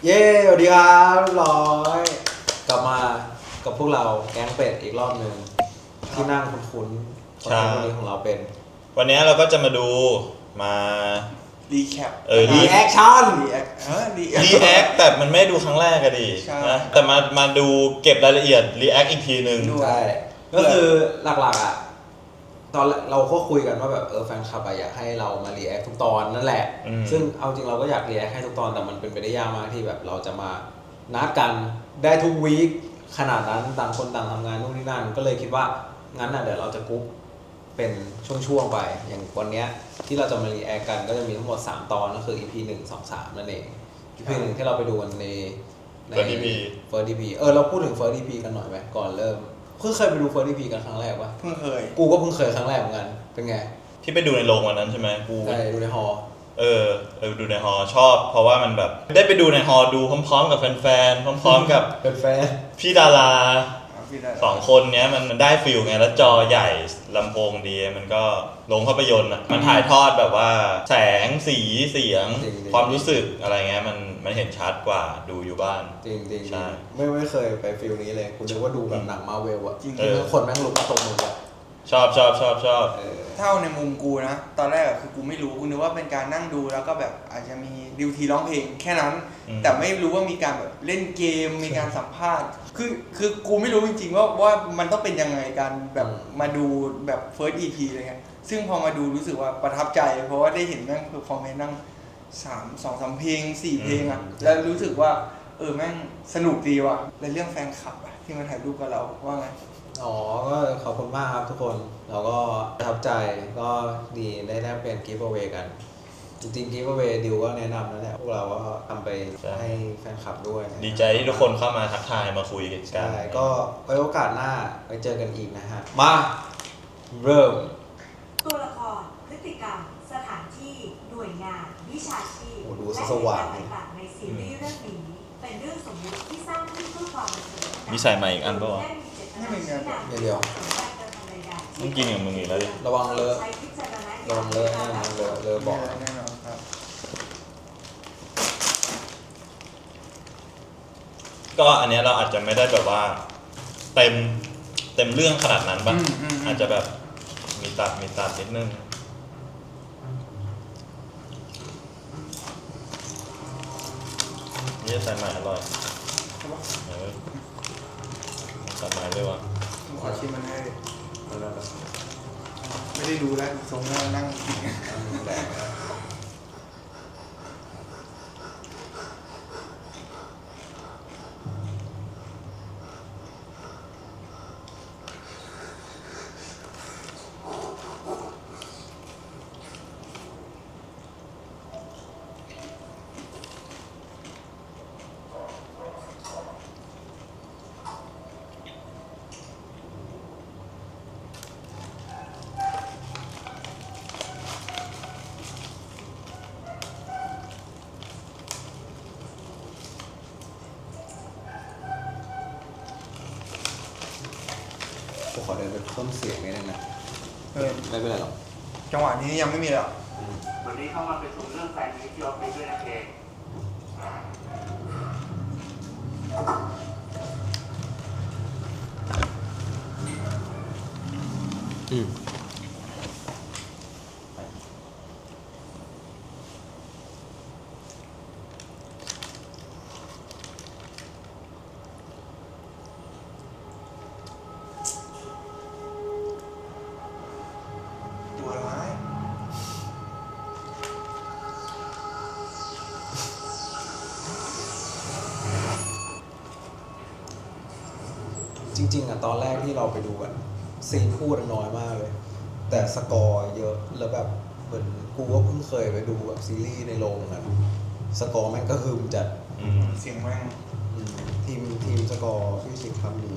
เย้สวัสดีครับเรียบร้อยกลับมากับพวกเราแก๊งเป็ดอีกรอบหนึ่งที่นั่งคุ้นๆคนนี้ของเราเป็น วันนี้เราก็จะมาดูมา รีแคปรีแอคชั่นรีแอคแต่มันไม่ดูครั้งแรกก็ดีนะแต่มาดูเก็บรายละเอียดรีแอคอีกทีหนึ่งใช่ก็คือหลักๆอ่ะตอนเราก็คุยกันว่าแบบแฟนคลับอยากให้เรามารีแอคทุกตอนนั่นแหละซึ่งเอาจริงเราก็อยากรีแอคให้ทุกตอนแต่มันเป็นไปได้ยากมากที่แบบเราจะมานัดกันได้ทุกวีคขนาดนั้นต่างคนต่างทำงานนู่นนี่นั่นก็เลยคิดว่างั้นเดี๋ยวเราจะกรุ๊ปเป็นช่วงๆไปอย่างวันเนี้ยที่เราจะมารีแอคกันก็จะมีทั้งหมด3ตอนก็คือ EP 1 2 3นั่นเอง EP 1ที่เราไปดูกันใน First EP เราพูดถึง First EP กันหน่อยไหมก่อนเริ่มเพิ่งเคยไปดู First EP กันครั้งแรกปะเพิ่งเคยกูก็เพิ่งเคยครั้งแรกเหมือนกันเป็นไงที่ไปดูในโรงวันนั้นใช่ไหมกูใช่ดูในฮอลดูในฮอชอบเพราะว่ามันแบบได้ไปดูในฮอดูพร้อมๆกับแฟนๆพร้อมๆกับแฟนพี่ดารา2 คนเนี้ยมันได้ฟิลไงแล้วจอใหญ่ลำโพงดีมันก็โรงภาพยนตร์อ่ะมันถ่ายทอดแบบว่าแสงสีเสียงความรู้สึกอะไรเงี้ยมันเห็นชัดกว่าดูอยู่บ้านจริงใช่ไม่เคยไปฟิลนี้เลยคุณนึกว่าดูแบบหนังมาเวลอะจริงๆคนแม่งลุกมาตรงมืออะชอบเท่าในมุมกูนะตอนแรกคือกูไม่รู้กูนึกว่าเป็นการนั่งดูแล้วก็แบบอาจจะมีดิวทีร้องเพลงแค่นั้นแต่ไม่รู้ว่ามีการแบบเล่นเกมมีการสัมภาษณ์คือกูไม่รู้จริงๆว่ามันต้องเป็นยังไงกันแบบมาดูแบบ first EP อะไรเงี้ยซึ่งพอมาดูรู้สึกว่าประทับใจเพราะว่าได้เห็นแม่งเพอร์ฟอร์แมนซ์นั่ง2-3 เพลง4 เพลงอ่ะแล้วรู้สึกว่าแม่งสนุกดีว่ะในเรื่องแฟนคลับอะที่มาถ่ายรูปกับเราว่าไงก็ขอบคุณมากครับทุกคนเราก็ประทับใจก็ดีได้แลกเปลี่ยนกิฟต์เอาไว้กันจริงๆกิฟต์เอาไว้ดิวก็แนะนำนั่นแหละพวกเราก็ทำไปให้แฟนคลับด้วยดีใจที่ทุกคนเข้ามาทักทายมาคุยกันใช่ก็ไว้โอกาสหน้าไปเจอกันอีกนะฮะมาเริ่มตัวละครพฤติกรรมสถานที่หน่วยงานวิชาชีพและเหตุการณ์ต่างๆในซีรีส์เรื่องนี้เป็นเรื่องสมมติที่สร้างขึ้นเพื่อความบันเทิงมีใส่ใหม่อีกอันป่ะวะเดียวต้องกินกับมึงอีกแล้วดิระวังเลอะเลอะบอกก็อันนี้เราอาจจะไม่ได้แบบว่าเต็มเรื่องขนาดนั้นป่ะอาจจะแบบมีตัดนิดนึงนี่ใส่ใหม่อร่อยใส่ใหม่ด้วยว่ะขอชิมมันให้ไม่ได้ดูแล้วทรงนั่งกินขอเดินไปเพิ่มเสียงนิดนึงนะไม่เป็นไรหรอกจังหวะนี้ยังไม่มีหรอกวันนี้เข้ามาเป็นสู่เรื่องแฟนมิตรที่ออฟฟิศด้วยนะเคจริงๆอ่ะตอนแรกที่เราไปดูกันซีนพูดน้อยมากเลยแต่สกอร์เยอะแล้วแบบเหมือนกูก็เพิ่งเคยไปดูแบบซีรีส์ในโรงนะสกอร์แม่งก็ฮึมจัดเสียงแม่งทีมสกอร์ฟิสิกส์ทำดี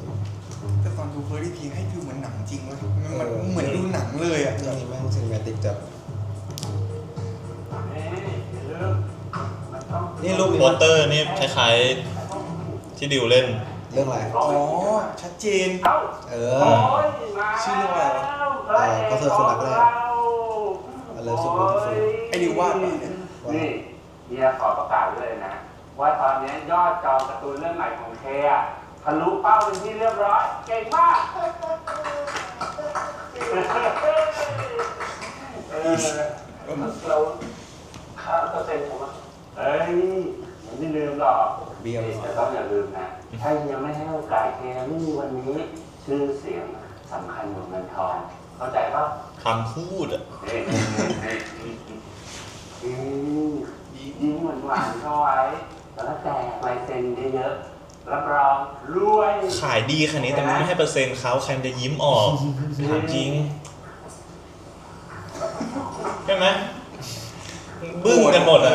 แต่ตอนดูเฟอร์รี่พีให้ฟิลเหมือนหนังจริงเลยมันเหมือนดูหนังเลยอ่ะนี่แม่งซินิเมติกจัดนี่รูปโปสเตอร์นี่คล้ายๆที่ดิวเล่นเรื่องอะไรชัดเจนชื่อเรื่องอะไรก็เธอคนรักแรกอะไรสุดไอ้ดิววาดเนี่ยนี่เฮียขอประกาศเลยนะ ว่าตอนนี้ยอดจองการ์ตูนเรื่องใหม่ของเคอะทะลุเป้าเป็นที่เรียบร้อย เก่งมากเราค่าเปอร์เซ็นต์ผมเฮ้ยไม่ลืมหรอก เบี้ยว แต่ต้องอย่าลืมนะ ถ้ายังไม่ให้โอกาสเคไม่มีวันนี้ชื่อเสียงสำคัญกว่าเงินทอง เข้าใจป่ะ คำพูดอ่ะ ยิ้มหวานๆเข้าไว้ แล้วก็แจกลายเซ็นเยอะๆรับรองรวย ขายดีขนาดนี้แต่มึงไม่ให้เปอร์เซ็นต์เขาใครมันจะยิ้มออกถามจริงใช่ไหมบึ้งกันหมดอ่ะ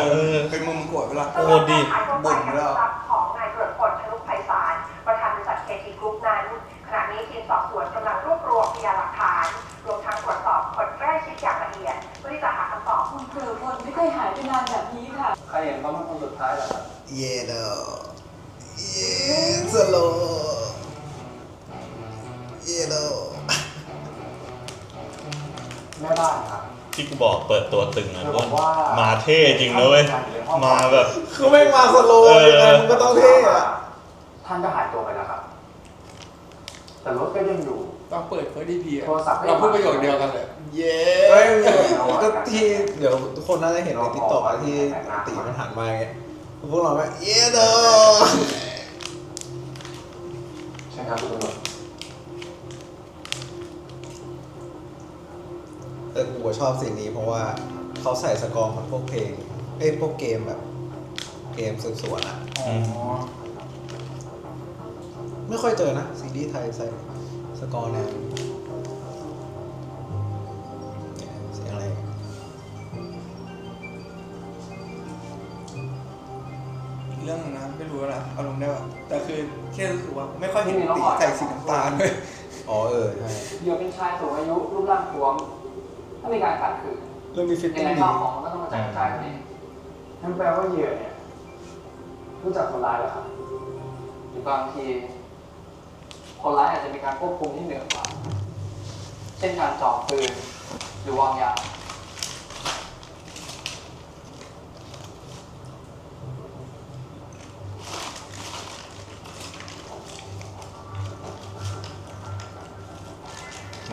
เป็นมุมโกรธเวลา โอ้ดี บ่นแล้ว ของนายตรวจผลชนุกไพศาลประธานบริษัทเคทีกรุ๊ปนั้น ขณะนี้ทีมสอบสวนกำลังรวบรวมพยานหลักฐาน รวมทั้งตรวจสอบคนใกล้ชิดอย่างละเอียดเพื่อที่จะหาคำตอบ คุณเกลือคนไม่เคยหายไปนานแบบนี้ค่ะ ใครเห็นเขาเป็นคนสุดท้ายเหรอครับ เยโดเยสโลเยโด แม่บ้านครับ ที่กูบอกเปิดตัวตึงอ่ะว่ามาเท่จริงนะเว้ยมาแบบ คือไม่มาสโลยังไงมันก็ต้องเท่อะ ท่านก็หายตัวไปแล้วครับ แต่รถก็ยังอยู่ ต้องเปิดเฟอร์ดีพี โทรศัพท์ เราพูดประโยคเดียวกันเลย เย้ก็ที่เดี๋ยวทุกคนน่าจะเห็นในติ๊กต็อกที่ตีมันหันมาไงพวกเราแบบเยโด ใช่ครับคุณตำรวจ แต่กูชอบสิ่งนี้เพราะว่าเขาใส่สกอร์ของพวกเพลงพวกเกมแบบเกมสืบสวนอะ อ๋อ ไม่ค่อยเจอนะซีรีส์ไทยใส่สกอร์แนวเสียงอะไร อีกเรื่องนึงนะไม่รู้นะอารมณ์ได้ป่ะแต่คือแค่รู้สึกว่าไม่ค่อยเห็นตีใส่สีน้ำตาลเลย อ๋อใช่ เหยื่อเป็นชายสูงอายุรูปร่างท้วมถ้ามีการขัดขืน เรื่องนี้ฟิต ยั ติ้ ง ง ไง ดี ข้าวของมันก็ต้องมาจ่ายชายคนนี้นั่นแปลว่าเหยื่อเนี่ยรู้จักคนร้ายเหรอครับหรือบางทีคนร้ายอาจจะมีการควบคุมที่เหนือกว่าเช่นการจ่อปืนหรือวางยา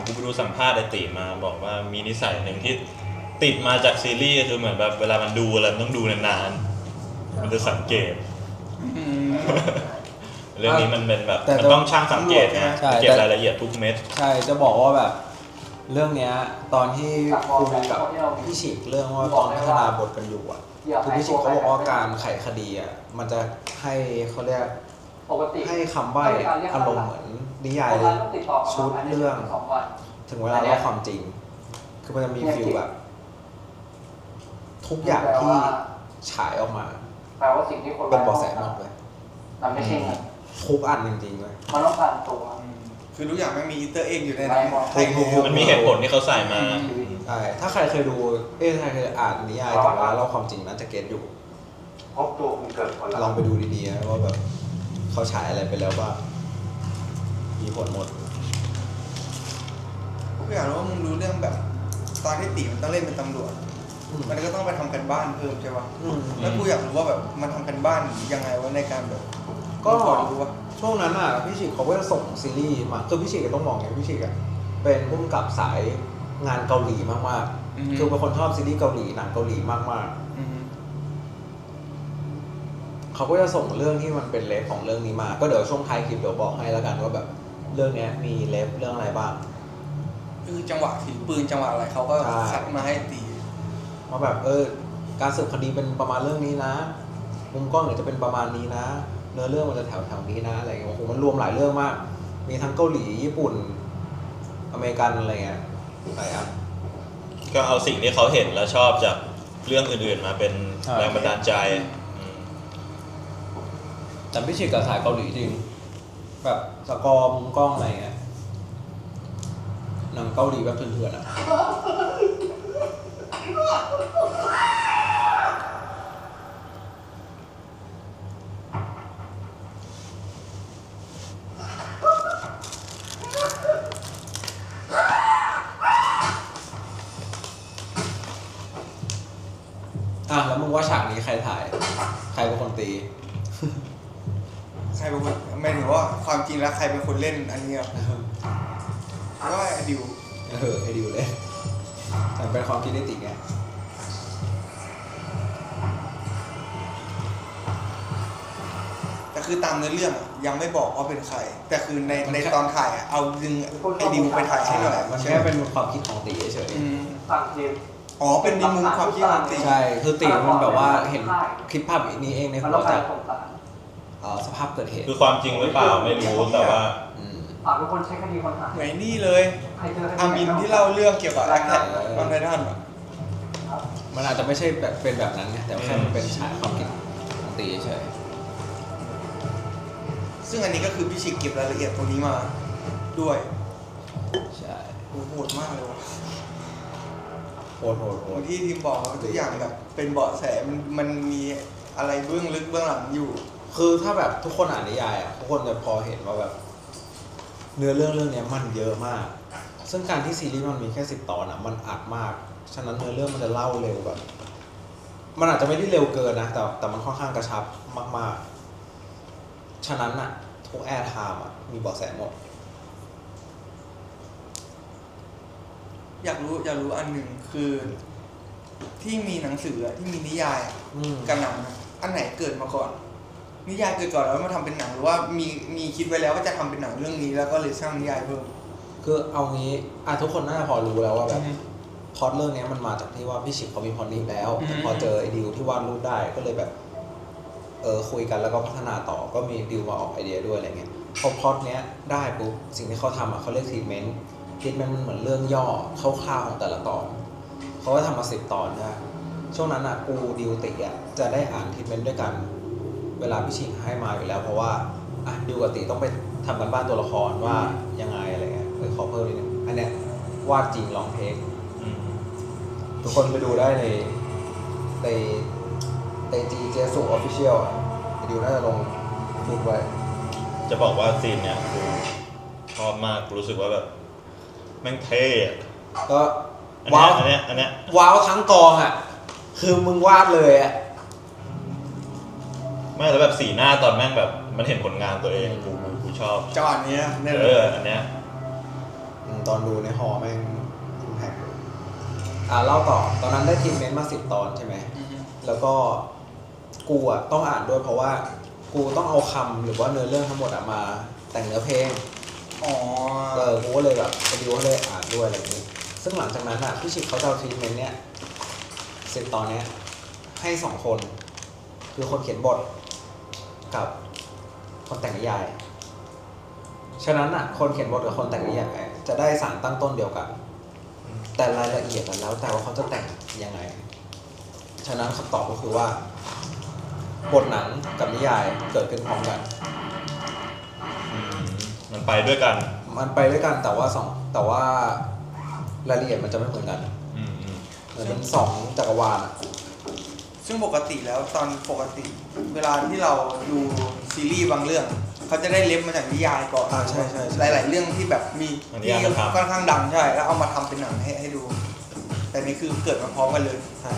กูไปดูสัมภาษณ์ไอติมาบอกว่ามีนิสัยหนึ่งที่ติดมาจากซีรีส์คือเหมือนแบบเวลามันดูอะไรมันต้องดูนานๆมันจะสังเกต เรื่องนี้มันเป็นแบบมันต้องช่างสังเกตนะเก็บรายละเอียดทุกเม็ด ใช่จะบอกว่าแบบเรื่องเนี้ยตอนที่คุยกับพี่ฉิกเรื่องว่าตอนพัฒนาบทกันอยู่อะคือพี่ฉิกเขาบอกว่าการไขคดีอะมันจะให้เขาเรียก ปกติ ให้คำใบ้อารมณ์เหมือนนิยายชุดเรื่องถึงเวลาเล่าความจริง คือมันจะมีฟิลแบบ ทุกอย่างที่ฉายออกมา แปลว่าสิ่งที่คน เป็นเบาะแสหมดเลย มันไม่ใช่เงิน ทุกอันจริงๆเลย มันต้องการตัว คือทุกอย่างไม่มีอีสเตอร์เอ็กอยู่ในนั้น มันมีเหตุผลที่เขาใส่มา ใช่ถ้าใครเคยดูถ้าใครเคยอ่านนิยายถึงเวลาเล่าความจริงน่าจะเก็ตอยู่ พบตัวคุณเกิดผล ลองไปดูดีๆนะว่าแบบเขาฉายอะไรไปแล้วบ้างมีผลหมด กูอยากรู้ว่ามึงรู้เรื่องแบบ ตอนที่ตีมันต้องเล่นเป็นตำรวจ มันก็ต้องไปทำกันบ้านเพิ่มใช่ป่ะ แล้วกูอยากรู้ว่าแบบมันทำกันบ้านยังไงวะในการแบบ ก็ พอรู้ว่า ช่วงนั้นอ่ะพี่ชิกเขาก็จะส่งซีรีส์มาคือพี่ชิกก็ต้องมองอย่างพี่ชิกอ่ะเป็นผู้กำกับสายงานเกาหลีมากๆคือเป็นคนชอบซีรีส์เกาหลีหนังเกาหลีมากๆเขาก็จะส่งเรื่องที่มันเป็นเลฟของเรื่องนี้มาก็เดี๋ยวช่วงท้ายคลิปเดี๋ยวบอกให้แล้วกันว่าแบบเรื่องเนี้ยมีเลฟเรื่องอะไรบ้าง คือจังหวะถือปืนจังหวะอะไรเขาก็คัดมาให้ตี ว่าแบบการสืบคดีเป็นประมาณเรื่องนี้นะมุมกล้องเนี่ยจะเป็นประมาณนี้นะเนื้อเรื่องมันจะแถวๆนี้นะอะไรเงี้ยโอ้โหมันรวมหลายเรื่องมากมีทั้งเกาหลีญี่ปุ่นอเมริกันอะไรเงี้ยหลายอัน ก็เอาสิ่งที่เขาเห็นแล้วชอบจากเรื่องอื่นๆมาเป็นแรงบันดาลใจ แต่พี่ชิกกับสายเกาหลีจริงแบบสกอร์มุมกล้องอะไรเงี้ยหนังเกาหลีแบบเถื่อนๆอ่ะแล้วมึงว่าฉากนี้ใครถ่ายใครเป็นคนตี ใครเป็นคนหมายถึงว่าความจริงแล้วใครเป็นคนเล่นอันนี้ครับว่าไอ้ดิว ไอ้ดิวเลยแต่เป็นความคิดได้ติไง แต่คือตามเนื้อเรื่องอะยังไม่บอกว่าเป็นใคร แต่คือในตอนถ่ายอะเอาดึงไอ้ดิวไปถ่ายให้หน่อย มัน ใช่ แค่ ไหม เป็นความคิดของตีเฉย อืม ต่างทีม อ๋อเป็นในมุมความคิดของตี ใช่ คือตีมันแบบว่าเห็นคลิปภาพนี้เองใน มัน หั ต้อ ว งกา จาร ก ส่งสาร สภาพเกิดเหตุ คือความจริงหรือเปล่าไม่รู้แต่ว่า อืม ฝากทุกคนเช็คคดีคนหาย เหมือนนี่เลย ใครเจอคดี อามินที่เล่าเรื่องเกี่ยวกับแอคแท็กตอนไททันอะ มันอาจจะไม่ใช่แบบเป็นแบบนั้นไงแต่แค่มันเป็นฉากความคิดของตีเฉย ซึ่งอันนี้ก็คือพี่ชิกเก็บรายละเอียดตรงนี้มาด้วย ใช่ โอ้โหโหดมากเลยว่ะ โหด อย่างที่ทีมบอกทุกอย่างแบบเป็นเบาะแสมันมีอะไรเบื้องลึกเบื้องหลังอยู่ คือถ้าแบบทุกคนอ่านนิยายอ่ะทุกคนจะพอเห็นว่าแบบ เนื้อเรื่องนี้มันเยอะมาก ซึ่งการที่ซีรีส์มันมีแค่10 ตอนอ่ะมันอัดมาก ฉะนั้นเนื้อเรื่องมันจะเล่าเร็วแบบ มันอาจจะไม่ได้เร็วเกินนะแต่มันค่อนข้างกระชับมากๆ ฉะนั้นอ่ะทุกแอร์ไทม์อ่ะมีเบาะแสหมด อยากรู้อันหนึ่งคือที่มีหนังสืออะที่มีนิยายอะ อืม กับหนังอะอันไหนเกิดมาก่อน นิยายเกิดก่อนแล้วมาทำเป็นหนังหรือว่ามีคิดไว้แล้วว่าจะทำเป็นหนังเรื่องนี้แล้วก็เลยสร้างนิยายเพิ่ม คือเอางี้ทุกคนน่าจะพอรู้แล้วว่าแบบ อืม พล็อตเรื่องนี้มันมาจากที่ว่าพี่ชิคเขามีพล็อตนี้แล้ว อืม แต่พอเจอไอ้ดิวที่วาดรูปได้ก็เลยแบบคุยกันแล้วก็พัฒนาต่อก็มีดิวมาออกไอเดียด้วยอะไรเงี้ยพอพล็อตเนี้ยได้ปุ๊บสิ่งที่เขาทำเขาเรียกทรีทเมนต์มันเหมือนเรื่องย่อคร่าวๆของแต่ละตอนเขาก็ทำมา10 ตอนนะช่วงนั้นกูดิวติจะได้อ่านทรีทเมนต์ด้วยกันเวลาพี่ชิคให้มาอยู่แล้วเพราะว่าดิวกับติต้องไปทำกันบ้านตัวละครว่ายังไงอะไรเงี้ยขอเพิ่มนิดนึงอันเนี้ยวาดจริงลองเทค ทุกคนไปดูได้ในจีเจสุออฟฟิเชียลไปดูน่าจะลงฟุตไว้ จะบอกว่าซีนเนี้ยกูชอบมากกูรู้สึกว่าแบบแม่งเท่อะ ก็ อัน ว้าว เนี้ย ว้าวทั้งกองคือมึงวาดเลยไม่แล้วแบบสีหน้าตอนแม่งแบบมันเห็นผลงานตัวเองกูชอบ จังหวะนี้นะเนี่ย อันเนี้ย ตอนดูในฮอแม่งอิมแพคเล่าต่อตอนนั้นได้ทีมเมนต์มา10 ตอนใช่ไหม อือฮึ แล้วก็กูต้องอ่านด้วยเพราะว่ากูต้องเอาคำหรือว่าเนื้อเรื่องทั้งหมดมาแต่งเนื้อเพลง อ๋อ กูก็เลยแบบไปดูเขาเลยอ่านด้วยอะไรอย่างนี้ ซึ่งหลังจากนั้นพี่ชิคเขาจะเอาทรีทเมนต์เนี้ย10 ตอนเนี้ยให้ 2 คน คือคนเขียนบทกับคนแต่งนิยาย ฉะนั้นคนเขียนบทกับคนแต่งนิยายจะได้สารตั้งต้นเดียวกัน แต่รายละเอียดแล้วแต่ว่าเขาจะแต่งยังไง ฉะนั้นคำตอบก็คือว่า บทหนังกับนิยายเกิดขึ้นพร้อมกัน มันไปด้วยกัน มันไปด้วยกันแต่ว่ารายละเอียดมันจะไม่เหมือนกันเหมือนเป็น2 จักรวาล ซึ่งปกติแล้วตอนปกติเวลาที่เราดูซีรีส์บางเรื่องเขาจะได้เล็บมาจากนิยายก่อน ใช่ หลาย ๆ เรื่องที่แบบมี นิ ที่ ยายมันทำ ค่อนข้างดังใช่แล้วเอามาทำเป็นหนังให้ดู แต่นี่คือเกิดมาพร้อมกันเลย ใช่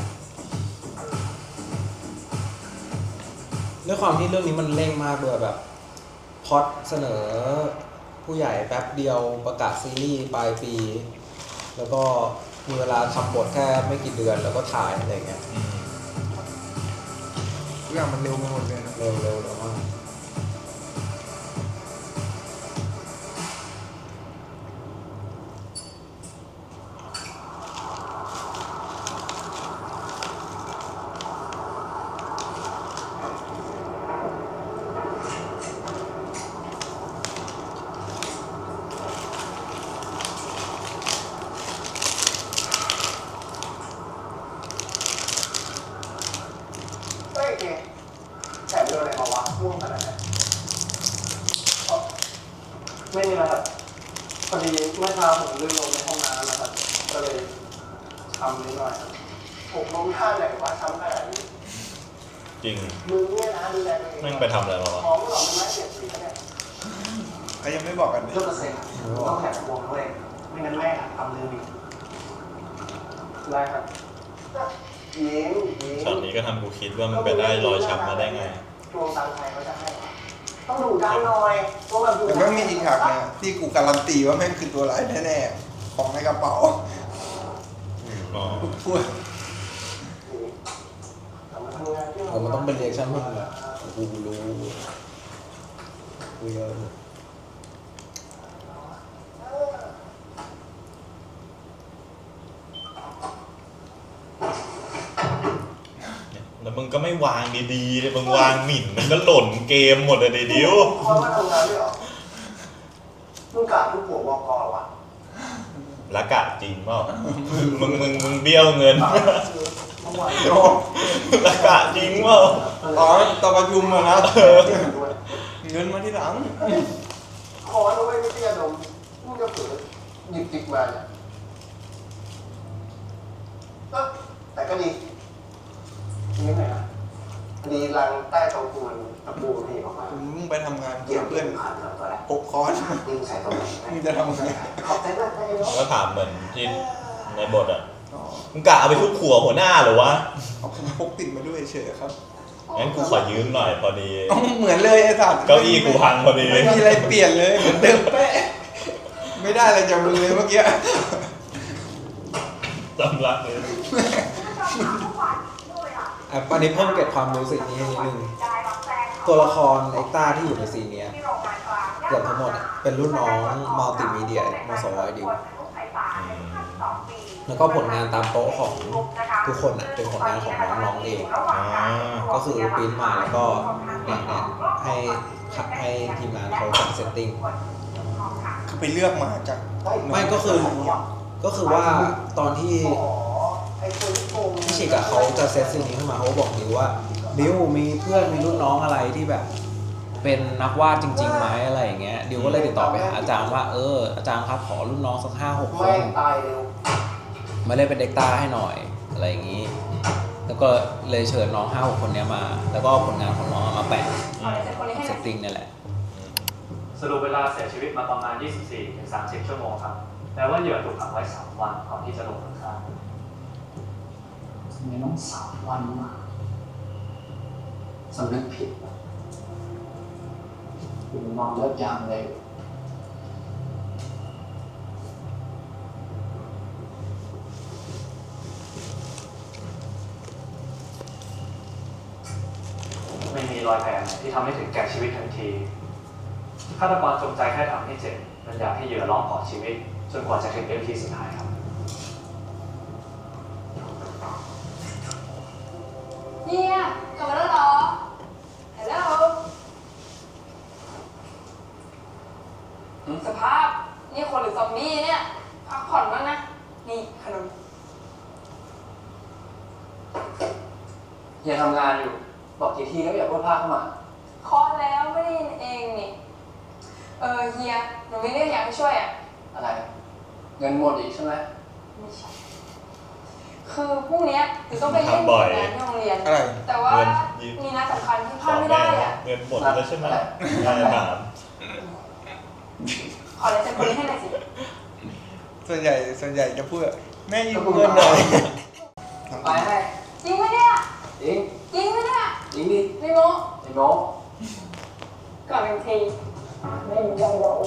ด้วยความที่เรื่องนี้มันเร่งมากด้วยแบบพล็อตเสนอผู้ใหญ่แป๊บเดียวประกาศซีรีส์ปลายปี แล้วก็มีเวลาทำบทแค่ไม่กี่เดือนแล้วก็ถ่ายอะไรเงี้ย ทุกอย่างมันเร็วไปหมดเลยนะ เร็วมาก เฮ้ยเก๋แถมโดนอะไรมาวะม่วงขนาดนั้นไม่มีอะไรครับพอดีเมื่อเช้าผมลื่นลงในห้องน้ำนะครับก็เลยทำนิดหน่อยครับผมล้มท่าไหนวะช้ำขนาดนี้ จริง มึงเนี่ยนะดูแลตัวเอง แม่งไปทำอะไรมาวะ ของหลอกมันไม่เสียสีเนี่ย เขายังไม่บอกกันเลย 100%ต้องแถมวงด้วยไม่งั้นแม่ทำลืมอีกได้ครับยิง ช็อตนี้ก็ทำกูคิดว่ามันไปได้รอยช้ำมาได้ไง ทวงตังค์ใครเขาจะให้วะต้องดุดันหน่อยตัวแบบดุ แต่ ดั แม่งมีอีกฉากเนี่ยที่กูการันตีว่าแม่งคือตัวร้ายแน่ๆของในกระเป๋า อ๋อ พูด มันต้องเป็นเรีแอคชั่นพวกมึงอะกูรู้กูเยอะ แล้วมึงก็ไม่วางดีๆเลยมึงวางหมิ่นมันก็หล่นเกมหมดเลยดิว เพราะว่าทำงานด้วยเหรอมึงกะลูกหัวบอกกอวะ ละกะจริงเปล่ามึงเบี้ยวเงิน โยก ละกะจริงเปล่า อ๋อตอนประชุมอะนะเงินมาที่หลัง ขอเอาไว้ไม่เตี้ยดมมึงจะเผลอหยิบติ๊กมาเนี่ยแต่ก็ดีนี่ไงนะดีรังใต้ตรงปูนตะปูนี่ออกมา มึงไปทำงาน เกี่ยว เพื่อน ผ่านแล้วก็ได้ ปกคอน ยิงใส่ตรงไหน มึงจะทำไง ขอบใจมากนะไอ้น้อง ก็ถามเหมือนที่ในบทอ่ะ อ๋อ มึงกะเอาไปทุบหัวหัวหน้าเหรอวะ เอาผมพกติดมาด้วยเฉยครับ งั้นกูขอยืมหน่อยพอดี เอาเหมือนเลยไอ้สัตว์ เก้าอี้กูพังพอดี ไม่มีอะไรเปลี่ยนเลยเหมือนเดิมเป๊ะไม่ได้อะไรจากมึงเลยเมื่อกี้ สำลักเลย อันนี้เพิ่มเก็บความรู้สึกนี้ให้นิดนึงตัวละครเอ็กต้าที่อยู่ในซีนเนี้ยเกือบทั้งหมดอะเป็นรุ่นน้องมัลติมีเดียมสวดิวแล้วก็ผลงานตามโต๊ะของทุกคนอ่ะเป็นผลงานของน้องๆเอง ก็คือปริ้นมาแล้วก็เนี่ยให้ทีมงานเขาจัดเซตติ้ง คือไปเลือกมาจาก ไม่ก็คือว่าตอนที่ ไอ้คนที่โกง พี่ชิกอะเขาจะเซตซีนนี้ขึ้นมาเขาก็บอกดิวว่าดิวมีเพื่อนมีรุ่นน้องอะไรที่แบบ เป็นนักวาดจริงๆไหมอะไรอย่างเงี้ยดิวก็เลยติดต่อไปหาอาจารย์ว่าอาจารย์ครับขอรุ่นน้องสัก5-6 ค แม่ น งตายเร็ว มาเล่นเป็นเด็กต้าให้หน่อยอะไรอย่างงี้ แล้วก็เลยเชิญน้อง5-6 คนเนี้ยมา แล้วก็ผลงานของน้องมาแปะเซตติ้งนี่แหละ สรุปเวลาเสียชีวิตมาประมาณ 24-30 ชั่วโมงครับแปลว่าเหยื่อถูกขังไว้ 3 วันก่อนที่จะลงมือฆ่า ทำไมต้อง3 วันมาสำนึกผิดคุณนอนเลิกยามเลย ไม่มีรอยแผลไหนที่ทำให้ถึงแก่ชีวิตทันทีฆาตกรจงใจแค่ทำให้เจ็บมันอยากให้เหยื่อร้องขอชีวิตจนกว่าจะถึงเอทีสุดท้ายครับ เนี่ยกลับมาแล้วเหรอ ฮัลโหลสภาพ นี่คนหรือซอมบี้เนี่ย พักผ่อนบ้างนะ นี่ขนม เฮียทำงานอยู่ บอกกี่ทีแล้วอย่าพูดพลาดเข้ามา เคาะแล้วไม่ได้ยินเองนี่ เฮีย หนูมีเรื่องอยากให้ช่วยอ่ะ อะไร เงินหมดอีกใช่ไหม ไม่ใช่ คือพรุ่งเนี้ยหนูต้องไปเล่น ทำบ่อย งานที่โรงเรียน อะไร แต่ว่า เงินยืม มีนัดสำคัญที่พ ส ลา อ ด ง ไม่ แม่ ได้อ่ะ เงินหมดแล้วใช่ไหมได้ถาม ขอลายเซ็นคนนี้ให้หน่อยสิ ส่วนใหญ่จะพูดแบบแม่ยืมเงินหน่อย ไปให้ จริงไหมเนี่ย จริง จริงไหมเนี่ย จริงดิ ไม่โม้ ไอ้โน้ ก่อนหนึ่งที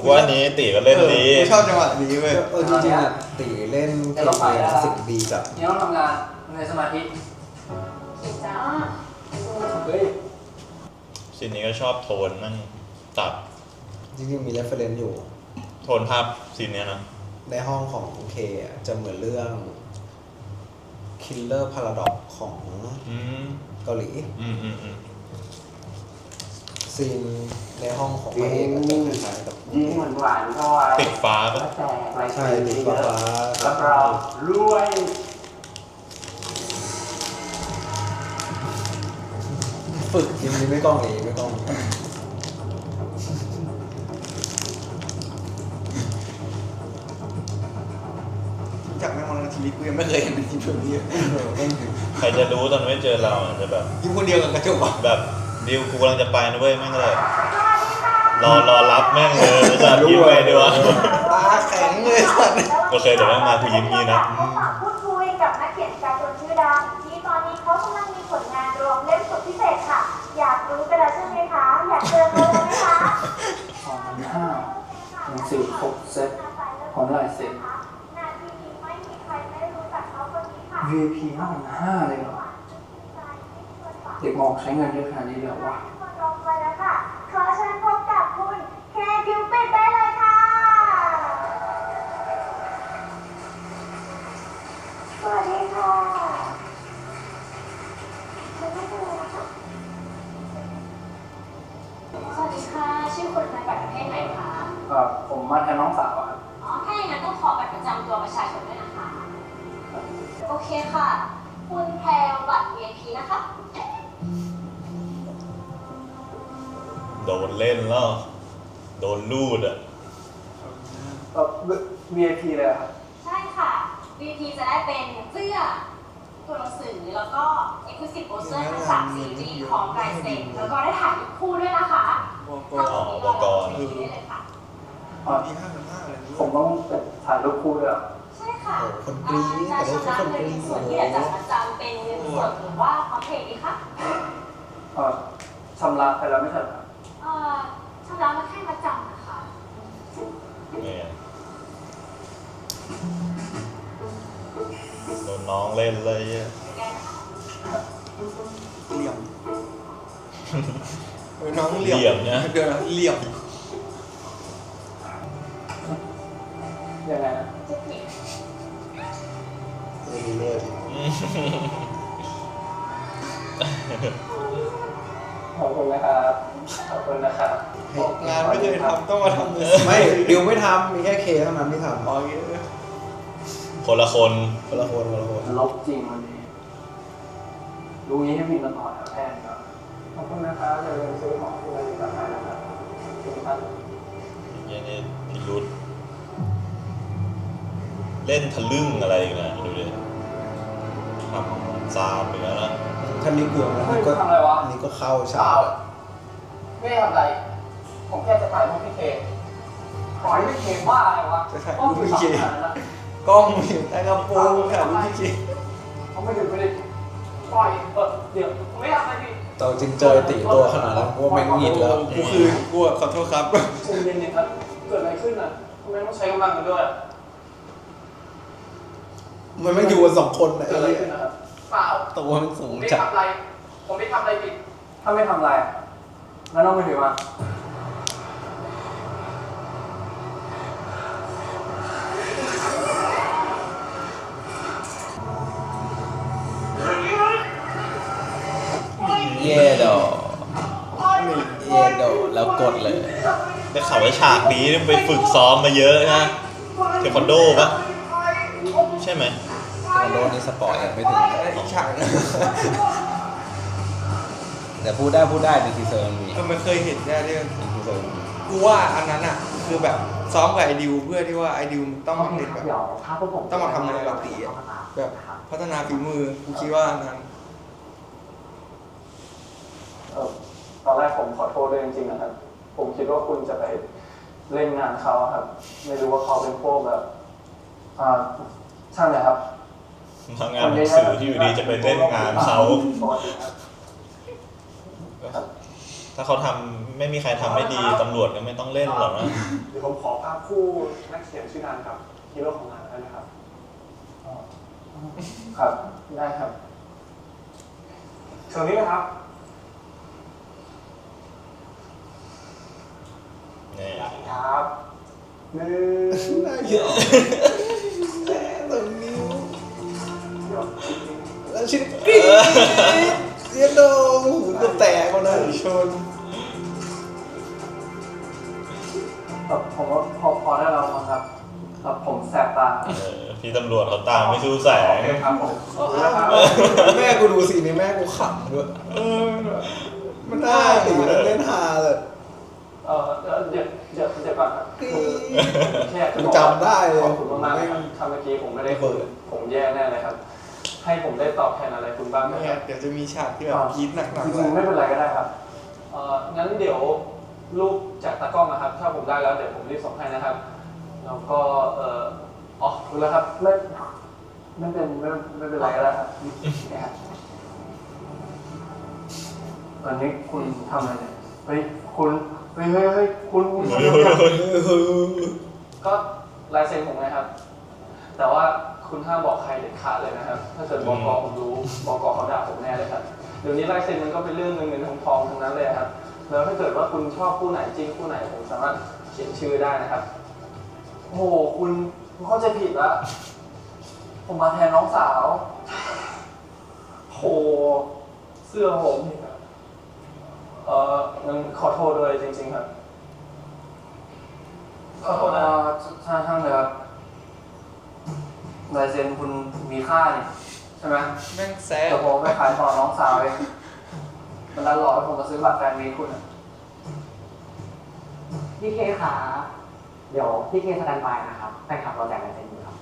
ว่านี้ตีก็เล่นดี กูชอบจังหวะนี้เว้ย จริงๆอะตีเล่นเกมเองรู้สึกดีจัด เนี่ยต้องทำงานในสมาธิ จ้า เฮ้ย ซีนนี้ก็ชอบโทนนั่งตัด จริงๆมีเรฟเฟรนซ์อยู่ โทนภาพซีนเนี้ยนะ ในห้องของเคอะจะเหมือนเรื่อง Killer Paradox ของ อืม เกาหลี อืม ซีนในห้องของพระเอกอะจะคล้ายๆกับ ยิ้มหวานๆเพราะว่า ติดฟ้าปะ ใช่ติดฟ้า รับรองรวย ฝึกทีมนี้ไม่กล้องเลยไม่กล้อง จากแม่งมาในชีวิตกูยังไม่เคยเห็นเป็นทีมแบบนี้ ใครจะรู้ตอนไม่เจอเราอาจจะแบบ ยิ้มคนเดียวกับกระจกอ่ะ แบบดิวกูกำลังจะไปนะเว้ยแม่งเลยรอรับแม่งเลยจะยิ้มไปดีวะ ตาแข็งเลยสัตว์ โอเคเดี๋ยวแม่งมากูยิ้มงี้นะ ขอฝากพูดคุยกับนักเขียนการ์ตูนชื่อดังที่ตอนนี้เขากำลังมีผลงานรวมเล่มสุดพิเศษค่ะ อยากรู้กันแล้วใช่ ขอลายเซ็น นาทีนี้ไม่มีใครไม่รู้จักเขาคนนี้ค่ะ VIP 5,500เลยเหรอเด็กมองใช้เงินเยอะขนาดนี้เลยวะ ลงไปแล้วค่ะ ขอเชิญพบกับคุณเคคิวปิดได้เลยค่ะ สวัสดีค่ะไม่เป็นไรนะคะ สวัสดีค่ะ ชื่อคุณมาจากประเทศไหนคะ ผมมาแทนน้องสาวครับ อ๋อ ถ้าอย่างนั้นต้องขอบัตรประจำตัวประชาชนด้วยนะคะ โอเคค่ะ คุณแพรวบัตร VIP นะคะ โดนเล่นแล้ว โดนลูดอ่ะ VIP เลยครับ ใช่ค่ะ VIP จะได้เป็นเสื้อ ตัวหนังสือ แล้วก็ Exclusive Poster ทั้ง3ซีรีส์พร้อมลายเซ็นแล้วก็ได้ถ่ายรูปคู่ด้วยนะคะ บอก ทั้งหมดนี้เราลงที่ได้เลยค่ะ มี5,500เลย ผมต้องถ่ายรูปคู่ด้วยเหรอ ใช่ค่ะ โอ้คนกรี๊ด จะชำระเงินส่วนที่เหลือจากประจำเป็นเงินสดหรือว่าพร้อมเพย์ดีคะ ชำระไปแล้วไม่ใช่เหรอครับ ชำระมาแค่ประจำนะคะ เนี่ยโดนน้องเล่นเลยอะ เหลี่ยมน้องเหลี่ เหลี่ยมเนี่ย เดี๋ยวนะเหลี่ยม ยังไงนะ จะผิด เลิศ ขอบคุณนะครับ ขอบคุณนะครับ งานไม่เคยทำต้องมาทำเลย ไม่ดิวไม่ทำมีแค่เคเท่านั้นที่ทำ อ๋อเยอะ คนละคน คนละคนคนละคน ลบจริงวันนี้รู้งี้ให้บินมาต่อแถวแทนครับขอบคุณนะครับอย่าลืมซื้อของที่เราอยู่กับเรานะครับขอบคุณครับ ยังนี่พิรุษเล่นทะลึ่งอะไรอีกนะดูดิทำซามอีกแล้วนะ ท่านนี้กลัวนะ เฮ้ย ก็ ทำอะไรวะ อันนี้ก็เข้า เป ช้า ล่าไม่ได้ทำอะไร ผมแค่จะถ่ายรูปพี่เคขอให้พี่เคว่าอะไรวะ จะถ่ายรูปพี่เค ต้องถ่ายนะ กล้องอยู่ใต้กระโปรงถ่ายรูปพี่เค เขาไม่ถึงไม่ได้ปล่อยเดี๋ยวไม่ทำอะไรพี่ แต่จริงเจอตีตัวขนาดนั้นว่าแม่งหงิดแล้ว กูคือกูขอโทษครับ ใจเย็นๆครับ เกิดอะไรขึ้นอ่ะทำไมต้องใช้กำลังกันด้วย มันไม่อยู่กันสองคนนะ เกิดอะไรขึ้นนะครับเปล่า ตัวมันสูง ไม่ จัด ทำอะไร ผมไม่ทำอะไรผิด ถ้าไม่ทำอะไรงั้นเอามือถือมา เย่ดอเย่ดอแล้วกดเลย ได้ข่าวว่าฉากนี้ไปฝึกซ้อมมาเยอะนะเทควันโดปะใช่ไหม คอนโดนี่สปอยยังไม่ถึง อีกฉากนะ แต่พูดได้ในทีเซอร์มันมี มันเคยเห็นแน่เรื่อง ในทีเซอร์มันมี กูว่าอันนั้นอ่ะ คือแบบซ้อมกับไอดิวเพื่อที่ว่าไอดิวต้องมาเป็นแบบ เดี๋ยวถ้าพวกผม ต้องมาทำงานกับตีอะแบบพัฒนาฝีมือกูคิดว่าอันนั้น ตอนแรกผมขอโทษด้วยจริงๆนะครับ ผมคิดว่าคุณจะไปเล่นงานเขาครับ ไม่รู้ว่าเขาเป็นพวกแบบช่างเลยครับ ทำงานหนังสือที่อยู่ดีจะไปเล่นงานเขา ปกติครับ ถ้าเขาทำไม่มีใครทำไม่ดีตำรวจก็ไม่ต้องเล่นหรอกนะ เดี๋ยวผมขอภาพคู่นักเขียนชื่อดังกับฮีโร่ของงานได้ไหมครับครับ ได้ครับเชิญนี้นะครับ นี่ ครับหนึ่ง น่าเยอะแต่ตรงนิ้ว เดี๋ยว แล้วชิ้นกรี๊ดเสียโดงหูก็แตกคนนั้นชน ผมว่าพอได้แล้วมั้งครับผมแสบตา พี่ตำรวจเขาตามไม่สู้แสง โอเคครับผมนะครับ แม่กูดูสินี่แม่กูขำด้วยมันได้ตีแล้วเล่นฮาเลย เดี๋ยวก่อนครับแค่ กูจำได้เลย ขอบคุณมากๆนะครับถ้าเมื่อกี้ผมไม่ได้คุยผมแย่แน่เลยครับ ให้ผมได้ตอบแทนอะไรคุณบ้างไหม ไม่ ค งั้ รับ นเดี๋ยวจะมีฉากที่แบบกรี๊ดหนัก จ ๆ ริงๆไม่เป็นไรก็ได้ครับงั้นเดี๋ยวรูปจากตากล้องนะครับ ถ้าผมได้แล้วเดี๋ยวผมรีบส่งให้นะครับ แล้วก็อ๋อรู้แล้วครับไม่เป็นไรก็ได้ครับนี่ครับตอนนี้คุณทำอะไรเนี่ยเฮ้ยคุณเฮ้ยคุณก็ ลายเซ็นผมนะครับ แต่ว่าคุณห้ามบอกใครเด็ดขาดเลยนะครับ ถ้าเกิดบก.ผมรู้บก.เขาด่าผมแน่เลยครับเดี๋ยวนี้ลายเซ็นมันก็เป็นเรื่องเงินทองทั้งนั้นเลยครับแล้วถ้าเกิดว่าคุณชอบคู่ไหนจริงคู่ไหนผมสามารถเขียนชื่อได้นะครับโอ้โหคุณเข้าใจผิดละผมมาแทนน้องสาวโหเสื้อผมงั้นขอโทษด้วยจริงๆครับขอโทษนะช่างเลยครับลายเซ็นคุณมีค่านี่ใช่ไหม แม่งแซ่ แต่ผมไปขายต่อน้องสาวเองมันดันหลอกให้ผมมาซื้อบัตรแฟนมีคุณ พี่เคขาเดี๋ยวพี่เคสแตนบายนะครับแฟนคลับเราแจกลายเซ็นอยู่ครับ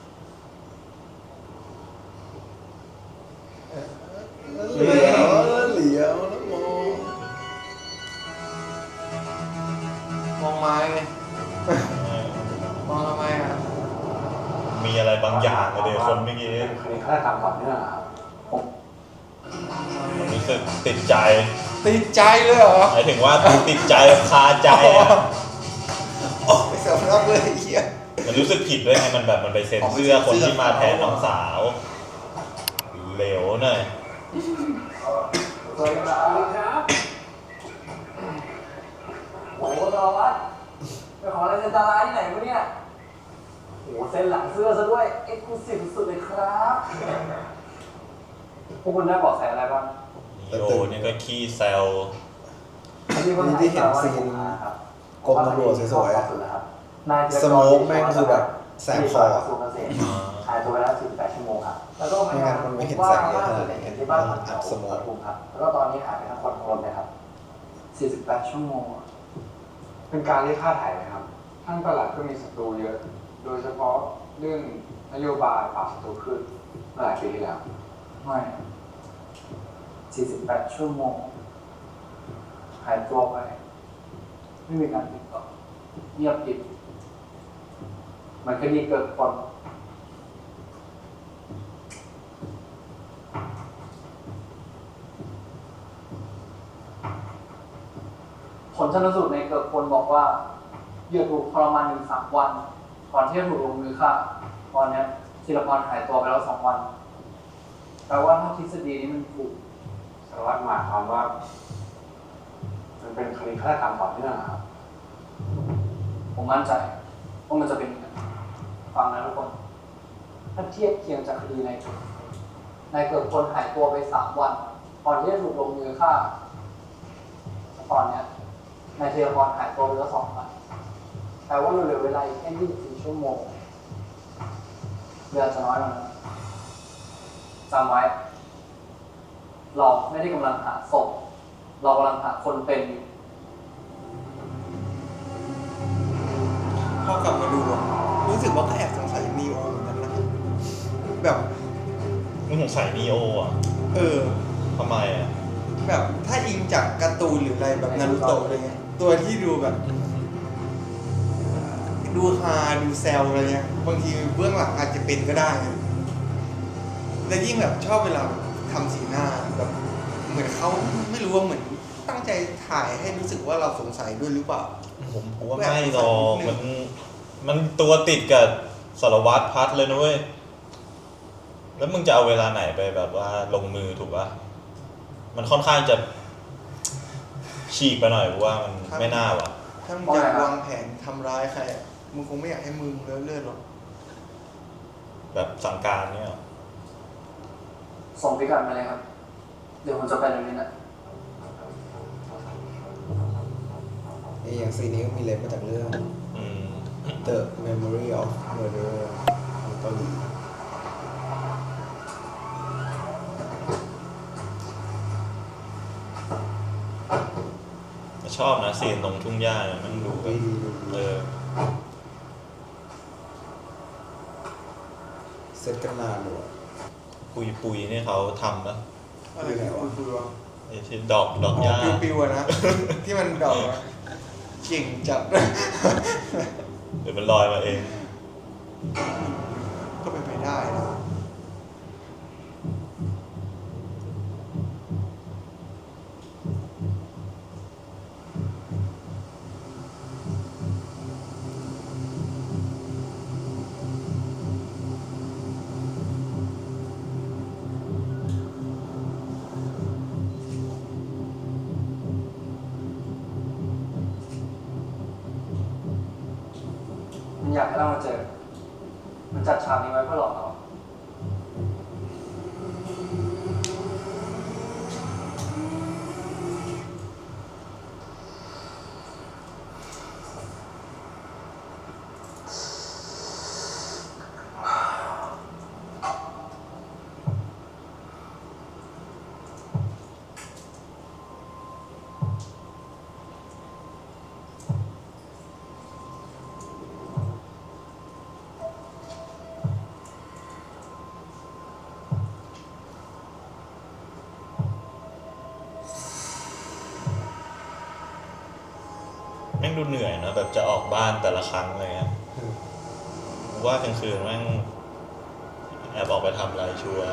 เหลียวแล้วมองไม้ไงมองทำไมอ่ะ มีอะไรบางอย่างเลยเดี๋ยวคนเมื่อกี้ เป็นคดีฆาตกรรมต่อเนื่องครับ รู้สึกติดใจ ติดใจเลยเหรอ หมายถึงว่าติดใจคาใจอ่ะ ไม่สำรับเลยไอ้เหี้ย มันรู้สึกผิดด้วยไงมันแบบมันไปเซ็นเสื้อคนที่มาแทนน้องสาวเหลวหน่อย สวัสดีครับโอ้โหรอวัดไปขอลายเซ็นดาราที่ไหนวะเนี่ยโอ้โหเซ็นหลังเสื้อซะด้วยเอ็กซ์คลูซีฟสุดเลยครับพวกคุณได้เบาะแสอะไรบ้าง โยนี่ก็ขี้แซว นี่ที่เห็นซีนกรมตำรวจสวยๆอะสโมกแม่งคือแบบแสบคออะ หายตัวไปแล้ว48 ชั่วโมงครับแล้วก็ ไม่งั้นมันไม่เห็นแสงเยอะขนาดนี้ ที่บ้าน มันอัดสโมก ครับแล้วก็ตอนนี้หายไปทั้งคนทั้งรถเลยครับ48 ชั่วโมงเป็นการเรียกค่าถ่ายไหมครับท่านประหลัดก็มีศัตรูเยอะ โดยเฉพาะเรื่องนโยบายปราบศัตรูพืชเมื่อหลายปีที่แล้วไม่48 ชั่วโมงหายตัวไปไม่มีการติดต่อเงียบกริบมันคดีเกิดคนผลชันสูตรในเกิดคนบอกว่าเหยื่อถูกทรมานถึง3 วันก่อนที่จะถูกลงมือฆ่าตอนนี้ศิลปรหายตัวไปแล้ว2 วันแปลว่าถ้าทฤษฎีนี้มันถูกสารวัตรหมายความว่ามันเป็นคดีฆาตกรรมต่อเนื่องครับผมมั่นใจว่ามันจะเป็นฟังนะทุกคนถ้าเทียบเคียงจากคดีในเกิดคนหายตัวไป3 วันก่อนที่จะถูกลงมือฆ่าตอนนี้นายเทียรพรหายตัวไปแล้ว2 วันแปลว่าเราเหลือเวลาแค่24 ชั่วโมงเวลาจะน้อยลงนะจำไว้เราไม่ได้กำลังหาศพเรากำลังหาคนเป็นอยู่ พอกลับมาดูอะรู้สึกว่าก็แอบสงสัยนีโอเหมือนกันนะแบบ มึงสงสัยนีโออ่ะ ทำไมอ่ะ แบบถ้าอิงจากการ์ตูนหรืออะไรแบบนารูโตะอะไรเงี้ยตัวที่ดูแบบ ดูฮาดูแซวอะไรเงี้ยบางทีเบื้องหลังอาจจะเป็นก็ได้นะและยิ่งแบบชอบเวลาทำสีหน้าแบบเหมือนเขาไม่รู้ว่าเหมือนตั้งใจถ่ายให้รู้สึกว่าเราสงสัยด้วยหรือเปล่า ผมว่าไม่หรอกมันตัวติดกับสารวัตรพัดเลยนะเว้ยแล้วมึงจะเอาเวลาไหนไปแบบว่าลงมือถูกปะมันค่อนข้างจะฉีกไปหน่อยว่ามันไม่น่าว่ะ ถ้ามึงจะวางแผนทำร้ายใครอะมึงคงไม่อยากให้มึงเลื่อนหรอก แบบสั่งการเนี่ย ส่งพิกัดมาเลยครับเดี๋ยวผมจะไปเดี๋ยวนี้นะ อย่างซีนนี้ก็มีเลนมาจากเรื่อง The Memory of Murder ของเกาหลี ชอบนะซีนตรงทุ่งหญ้าเนี่ยมันดูแบบเซตกันนานเลย ปุยนี่เขาทำนะ อะไรกันปุยวะ ไอ้ที่ดอกหญ้า ปิวๆนะ ที่มันดอกเก่งจัด เดี๋ยวมันลอยมาเอง ก็เป็นไปได้นะ อยากให้เรามาเจอ มันจัดฉากนี้ไว้เพื่อหลอกเรา แม่งดูเหนื่อยนะแบบจะออกบ้านแต่ละครั้งอะไรเงี้ยว่ากลางคืนแม่งแอบออกไปทำอะไรชัวร์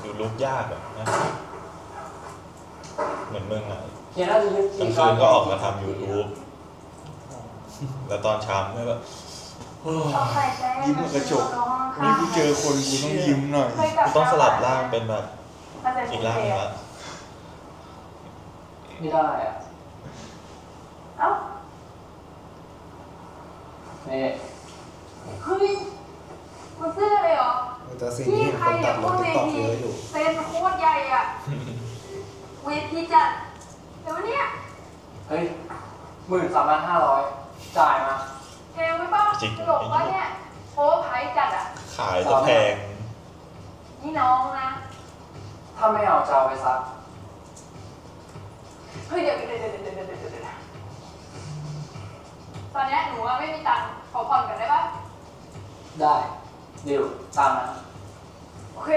ดูลุกยากแบบนะเหมือนมึงอ่ะ เฮียน่าจะยึด กลางคืนก็ออกมาทำ YouTube แล้วตอนเช้าไม่แบบ ยิ้มกับกระจกนี่กูเจอคนกูต้องยิ้มหน่อย กูต้องสลับร่างเป็นแบบอีกร่างนึงละ ไม่ได้อ่ะ เอ้า นี่ เฮ้ยมันเสื้อเลยเหรอ แต่สิ่งที่เห็นคนตัดลงติ๊กต็อกเยอะอยู่ เซนโคตรใหญ่อ่ะ เวทีจัดเดี๋ยวเนี่ย เฮ้ย13,500จ่ายมา แพงไหมป้าตลกปะเนี่ยโอ้ไผ่จัดอ่ะ ขายจะแพง นี่น้องนะ ถ้าไม่เอาจะเอาไปซัก เฮ้ยเดี๋ยวตอนเนี้ยหนูว่าไม่มีตังค์ขอผ่อนกันได้ปะ ได้ดิวตามนั้น โอเค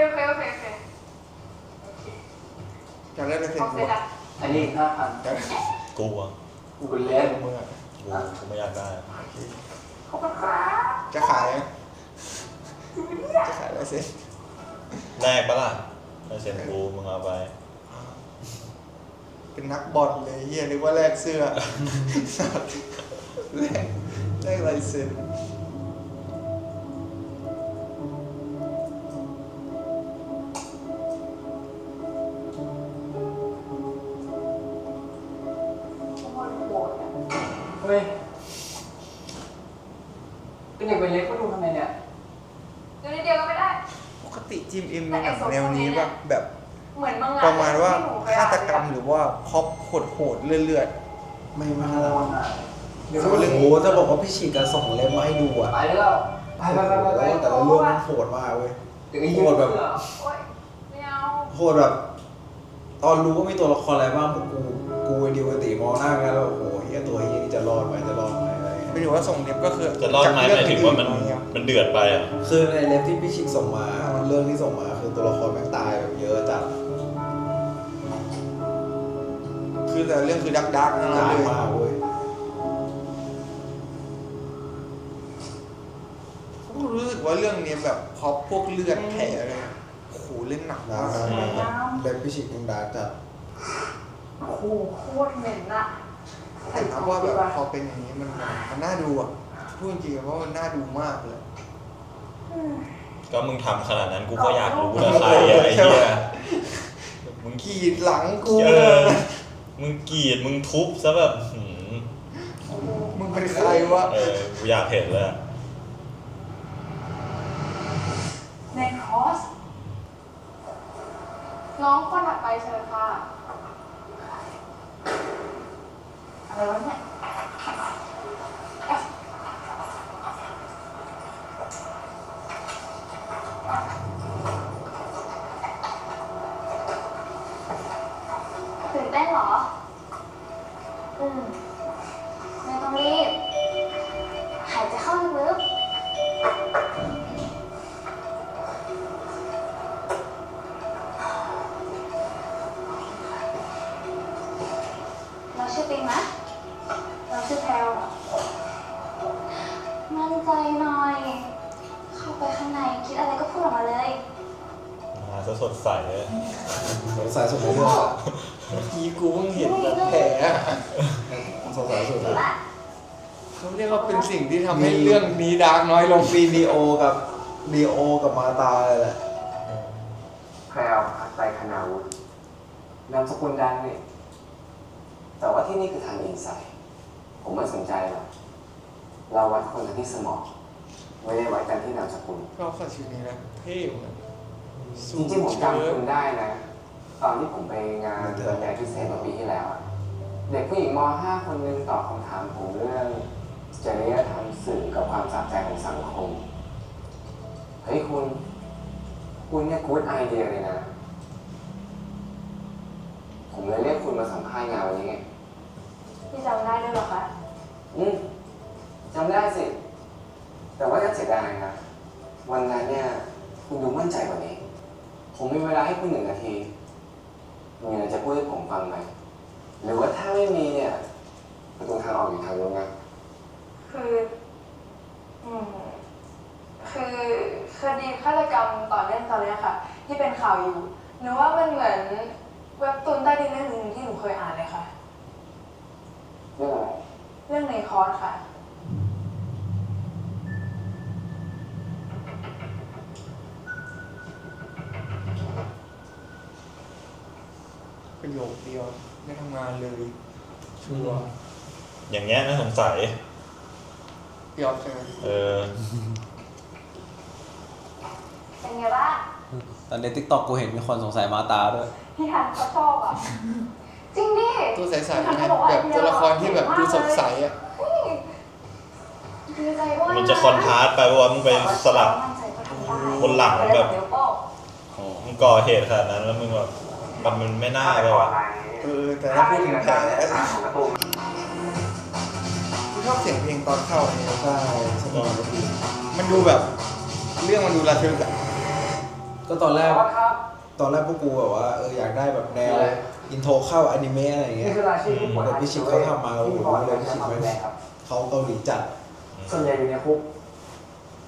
จะได้ไปเซ็น ขอ กู เสร็จอ่ะ อันนี้อีก5,000 กูอ่ะ กูเป็นเล่น มึงอะ กูไม่อยากได้ ขอบคุณครับ จะขายจะขายอะไรเซ็น แลกปะล่ะไปเซ็นกูมึงเอาไป เป็นนักบอลเลยเฮียนึกว่าแลกเสื้อ แลกลายเซ็นเฮ้ยเป็นเด็กเป็นเล็กก็ดูทำไมเนี่ย เดี๋ยวนิดเดียวก็ไม่ได้ ปกติจิมเอ็มมีหนังแนวนี้ป่ะแบบ เหมือนมังงะ ประมาณว่า ที่หนูเคย ฆา อ่น ตกรรมหรือว่าพร็อพโหดๆเลือด ไม่มา โดนอ่ะ ๆ โอ้โหจะบอกว่าพี่ฉีกกันส่งเล่มมาให้ดูอ่ะ ไปแล้วไป แต่ละเรื่องมันโหดมากเว้ย เดี๋ยวก็ยืดเสื้อ โอ๊ยไม่เอา โหดแบบ ตอนรู้ว่ามีตัวละครอะไรบ้างกูไอดิวไอตีมองหน้ากันแล้วโอ้โหเฮียตัวเฮียนี่จะรอดไหมอะไรเงี้ย ไม่ถือว่าส่งเน็บก็คือ จะรอดไหมหมายถึงว่ามันเดือดไปอ่ะ คือในเล็บที่พี่ชิกส่งมาเรื่องที่ส่งมาคือตัวละครแม่งตายแบบเยอะจัด คือแต่เรื่องคือดักทั้งนั้น ตาย เลย มากเว้ย ผมรู้สึกว่าเรื่องนี้แบบพร็อพพวกเลือดแผลอะไรโอ้โหเล่นหนัก ดาม าก ร์กเล็บพี่ชิกมึงดาร์กจัด โอ้โหโคตรเหม็นอะ แต่นับว่าแบบพอเป็นอย่างนี้มันน่าดูอ่ะพูดจริงๆเพราะมันน่าดูมากเลย ก็มึงทำขนาดนั้นกูก็อยากรู้นะใครอะไอ้เหี้ยมึง กรีดหลังกู มึงกรีดมึงทุบซะแบบมึงเป็นใครวะ กูอยากเห็นเลย ในคอร์สน้องคนถัดไปเชิญค่ะอะไรวะเนี่ยตื่นเต้นเหรอ ไม่ต้องรีบ หายใจเข้าลึกเราชื่อปิงนะเราชื่อแพลวมั่นใจหน่อย เข้าไปข้างในคิดอะไรก็พูดออกมาเลย มาซะสดใสเลย สงสัยสุดในเรื่อง อีกูเพิ่งเห็นแบบแผล สงสัยสุดเลย เขาเรียกว่าเป็นสิ่งที่ทำให้เรื่องนี้ดาร์กน้อยลง มีดีโอกับมาตาเลยแหละ แพรวพักใจคณาวุฒินามสกุลดังนี่ แต่ว่าที่นี่คือทางอินไซด์ผมไม่สนใจหรอกเราวัดคนกันที่สมองไม่ได้วัดกันที่นามสกุล ชอบใส่ชุดนี้นะเท่เหมือนกัน จริงๆผมจำคุณได้นะ ตอนที่ผมไปงานบรรยายพิเศษเมื่อปีที่แล้วอะเด็กผู้หญิงม .5 คนหนึงตอบคำถามผมเรื่องจริยธรรมสื่อกับความสะใจของสังคมเฮ้ยคุณเนี่ยกู๊ดไอเดียเลยนะ ผมเลยเรียกคุณมาสัมภาษณ์งานวันนี้ไง พี่จำได้ด้วยเหรอคะ จำได้สิ แต่ว่าจะเสียดายนะวันนั้นเนี่ยคุณดูมั่นใจกว่านี้ ผมมีเวลาให้คุณ1 นาที มีอะไรจะพูดให้ผมฟังไหม หรือว่าถ้าไม่มีเนี่ยประตูทางออกอยู่ทางโน้นนะ คือคดีฆาตกรรมต่อเนื่องตอนนี้ค่ะ ที่เป็นข่าวอยู่หนูว่ามันเหมือนเว็บตูนใต้ดินเรื่องหนึ่งที่หนูเคยอ่านเลยค่ะ เรื่องอะไร เรื่องในคอร์สค่ะ ประโยคเดียวไม่ทำงานเลยชัวร์ อย่างเงี้ยน่าสงสัย พี่ออฟใช่ไหม เป็นไงบ้าง ตอนใน TikTok กูเห็นมีคนสงสัยมาตาด้วย พี่ฮันเขาชอบอ่ะ จริงดิ ตัวใสๆนะแบบตัวละครที่แบบดูสดใสอ่ะ ดีใจด้วย มันจะคอนทราสต์ไปว่ามึงไปสลับคนหลังแบบมึงก่อเหตุขนาดนั้นแล้วมึงแบบมันไม่น่าไปว่ะ แต่ถ้าพูดถึงแผลกูชอบเสียงเพลงตอนเข้าเนี่ย ใช่สนุกดี มันดูแบบเรื่องมันดูระทึกอะ ก็ตอนแรกพวกกูแบบว่าอยากได้แบบแนวอินโทรเข้าอนิเมะอะไรอย่างเงี้ย นี่คือรายชื่อผู้ป่วย แต่พี่ชิคเขาทำมาโอ้โหเลยพี่ชิคเขาเกาหลีจัด ส่วนใหญ่อยู่ในคุก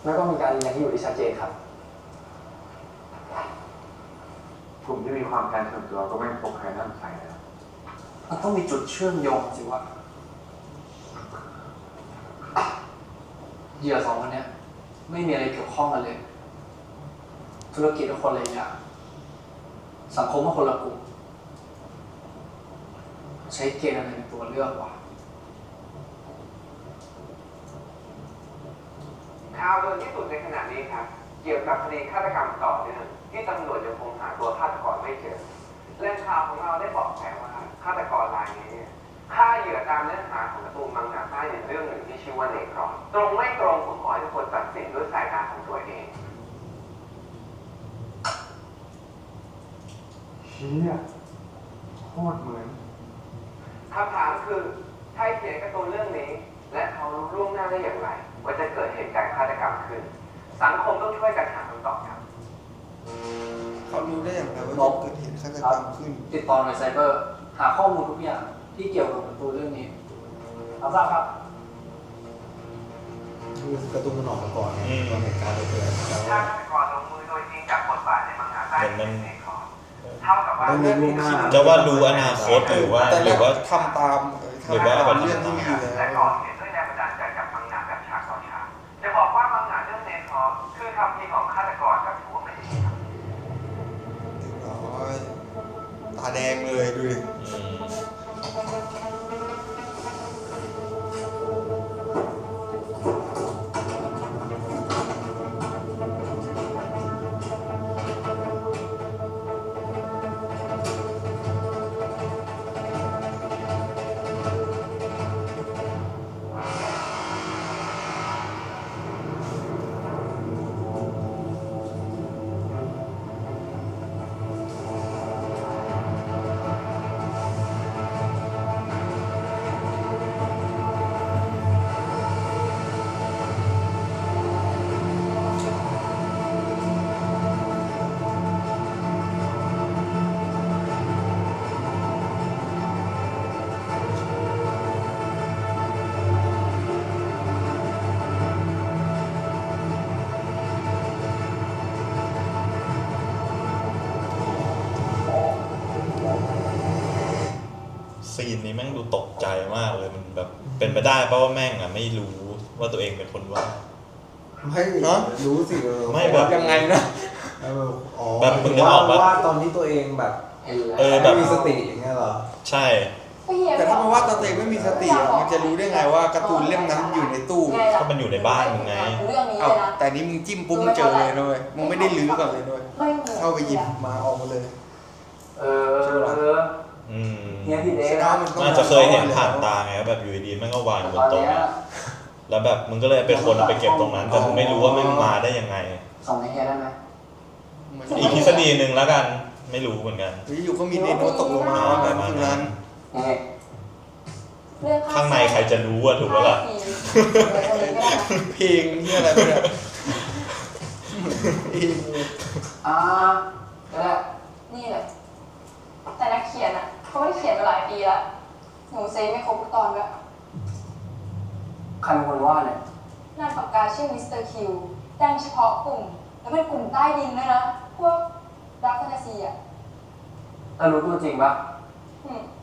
แล้วก็มีการยืนยันที่อยู่ที่ชัดเจนครับ กลุ่มที่มีความการส่วนตัวก็ไม่พบใครน่าสงสัยนะ มันต้องมีจุดเชื่อมโยงสิวะเหยื่อ2 คนเนี้ยไม่มีอะไรเกี่ยวข้องกันเลย ธุรกิจก็คนละอย่างสังคมก็คนละกลุ่มใช้เกณฑ์อะไรเป็นตัวเลือกวะ ข่าวด่วนที่สุดในขณะนี้ครับ เกี่ยวกับคดีฆาตกรรมต่อเนื่องที่ตำรวจยังคงหาตัวฆาตกรไม่เจอแหล่งข่าวของเราได้บอกแสว่าฆาตกรรายนี้ฆ่าเหยื่อตามเนื้อหาของการ์ตูนมังงะใต้ในเรื่องหนึ่งที่ชื่อว่าเนครอนตรงไม่ตรงผมขอให้ทุกคนตัดสินด้วยสายตาของตัวเอง เชี่ยโคตรเหมือน คำถามคือใครเขียนการ์ตูนเรื่องนี้ และเขารู้ล่วงหน้าได้อย่างไรว่าจะเกิดเหตุการณ์ฆาตกรรมขึ้น สังคมต้องช่วยกันหาคำตอบครับ เขารู้ได้อย่างไรว่าจะเกิดเหตุฆาตกรรมขึ้น ติดต่อหน่วยไซเบอร์ หาข้อมูลทุกอย่างที่เกี่ยวกับตัวเรื่องนี้รับทราบครับ คือการ์ตูนมันออกมาก่อนตอนเหตุการณ์เกิดแล้ว ถ้าฆาตกรลงมือโดยจริงกับบทบาทในมังงะใต้เป็นเนครอนเท่ากับว่า ต้องรู้ล่วงหน้า จะว่ารู้อนาคตหรือว่า แต่แรกทำตาม หรือว่า เรื่องที่มีอยู่ และ แล้ว ก่อเหตุด้วยแรงบันดาลใจจากมังงะแบบฉากต่อฉากจะบอกว่ามังงะเรื่องเนครอนคือคำพีของฆาตกรกับผัวไม่ดีครับ ตาแดงเลยดูดิ ซีนนี้แม่งดูตกใจมากเลยมันแบบเป็นไปได้เพราะว่าแม่งอ่ะไม่รู้ว่าตัวเองเป็นคนวาด ไม่รู้สิ ไม่แบบ ยังไงนะ แบบมึงนึกออกปะ ว่าตอนที่ตัวเองแบบ แบบ ไม่มีสติอย่างเงี้ยเหรอ ใช่ ก็เฮีย แต่ถ้ามันว่าตัวเองไม่มีสติอะมันจะรู้ได้ไงว่าการ์ตูนเล่มนั้นอยู่ในตู้ ก็มันอยู่ในบ้านมึงไง เรื่องนี้ เอา เลยนะ แต่นี้มึงจิ้มปุ๊บมึงเจอเลยนะเว้ยมึงไม่ได้ลื้อก่อนเลยด้วย ไม่เหมือน เข้าไปหยิบมาออกมาเลย อืม เนี่ยพี่เด็ก แสดงว่ามันต้อง น่าจะเคยเห็นผ่านตาไงแบบอยู่ดีๆมันก็วางบนโต๊ะแล้วแบบมึงก็เลยเป็นคนเอาไปเก็บตรงนั้นแต่มึงไม่รู้ว่ามันมาได้ยังไง ส่งให้เฮียได้ไหม อีกทฤษฎีหนึ่งแล้วกันไม่รู้เหมือนกัน อยู่ก็มีเดโนตกลงมาว่านั้นคือนั้น เรื่อง ข้างในใครจะรู้อะถูกปะล่ะ เพลงที่อะไรไปเนี่ยเพลง ก็ได้ นี่แหละแต่นักเขียนอ่ะเขาไม่ได้เขียนมาหลายปีแล้วหนูเซฟไม่ครบทุกตอนด้วย ใครเป็นคนว่าเนี่ย งานปากกาชื่อมิสเตอร์คิวดังเฉพาะกลุ่มแล้วเป็นกลุ่มใต้ดินด้วยนะพวกดักแฟนตาซีอ่ะ แล้วรู้ตัวจริงปะ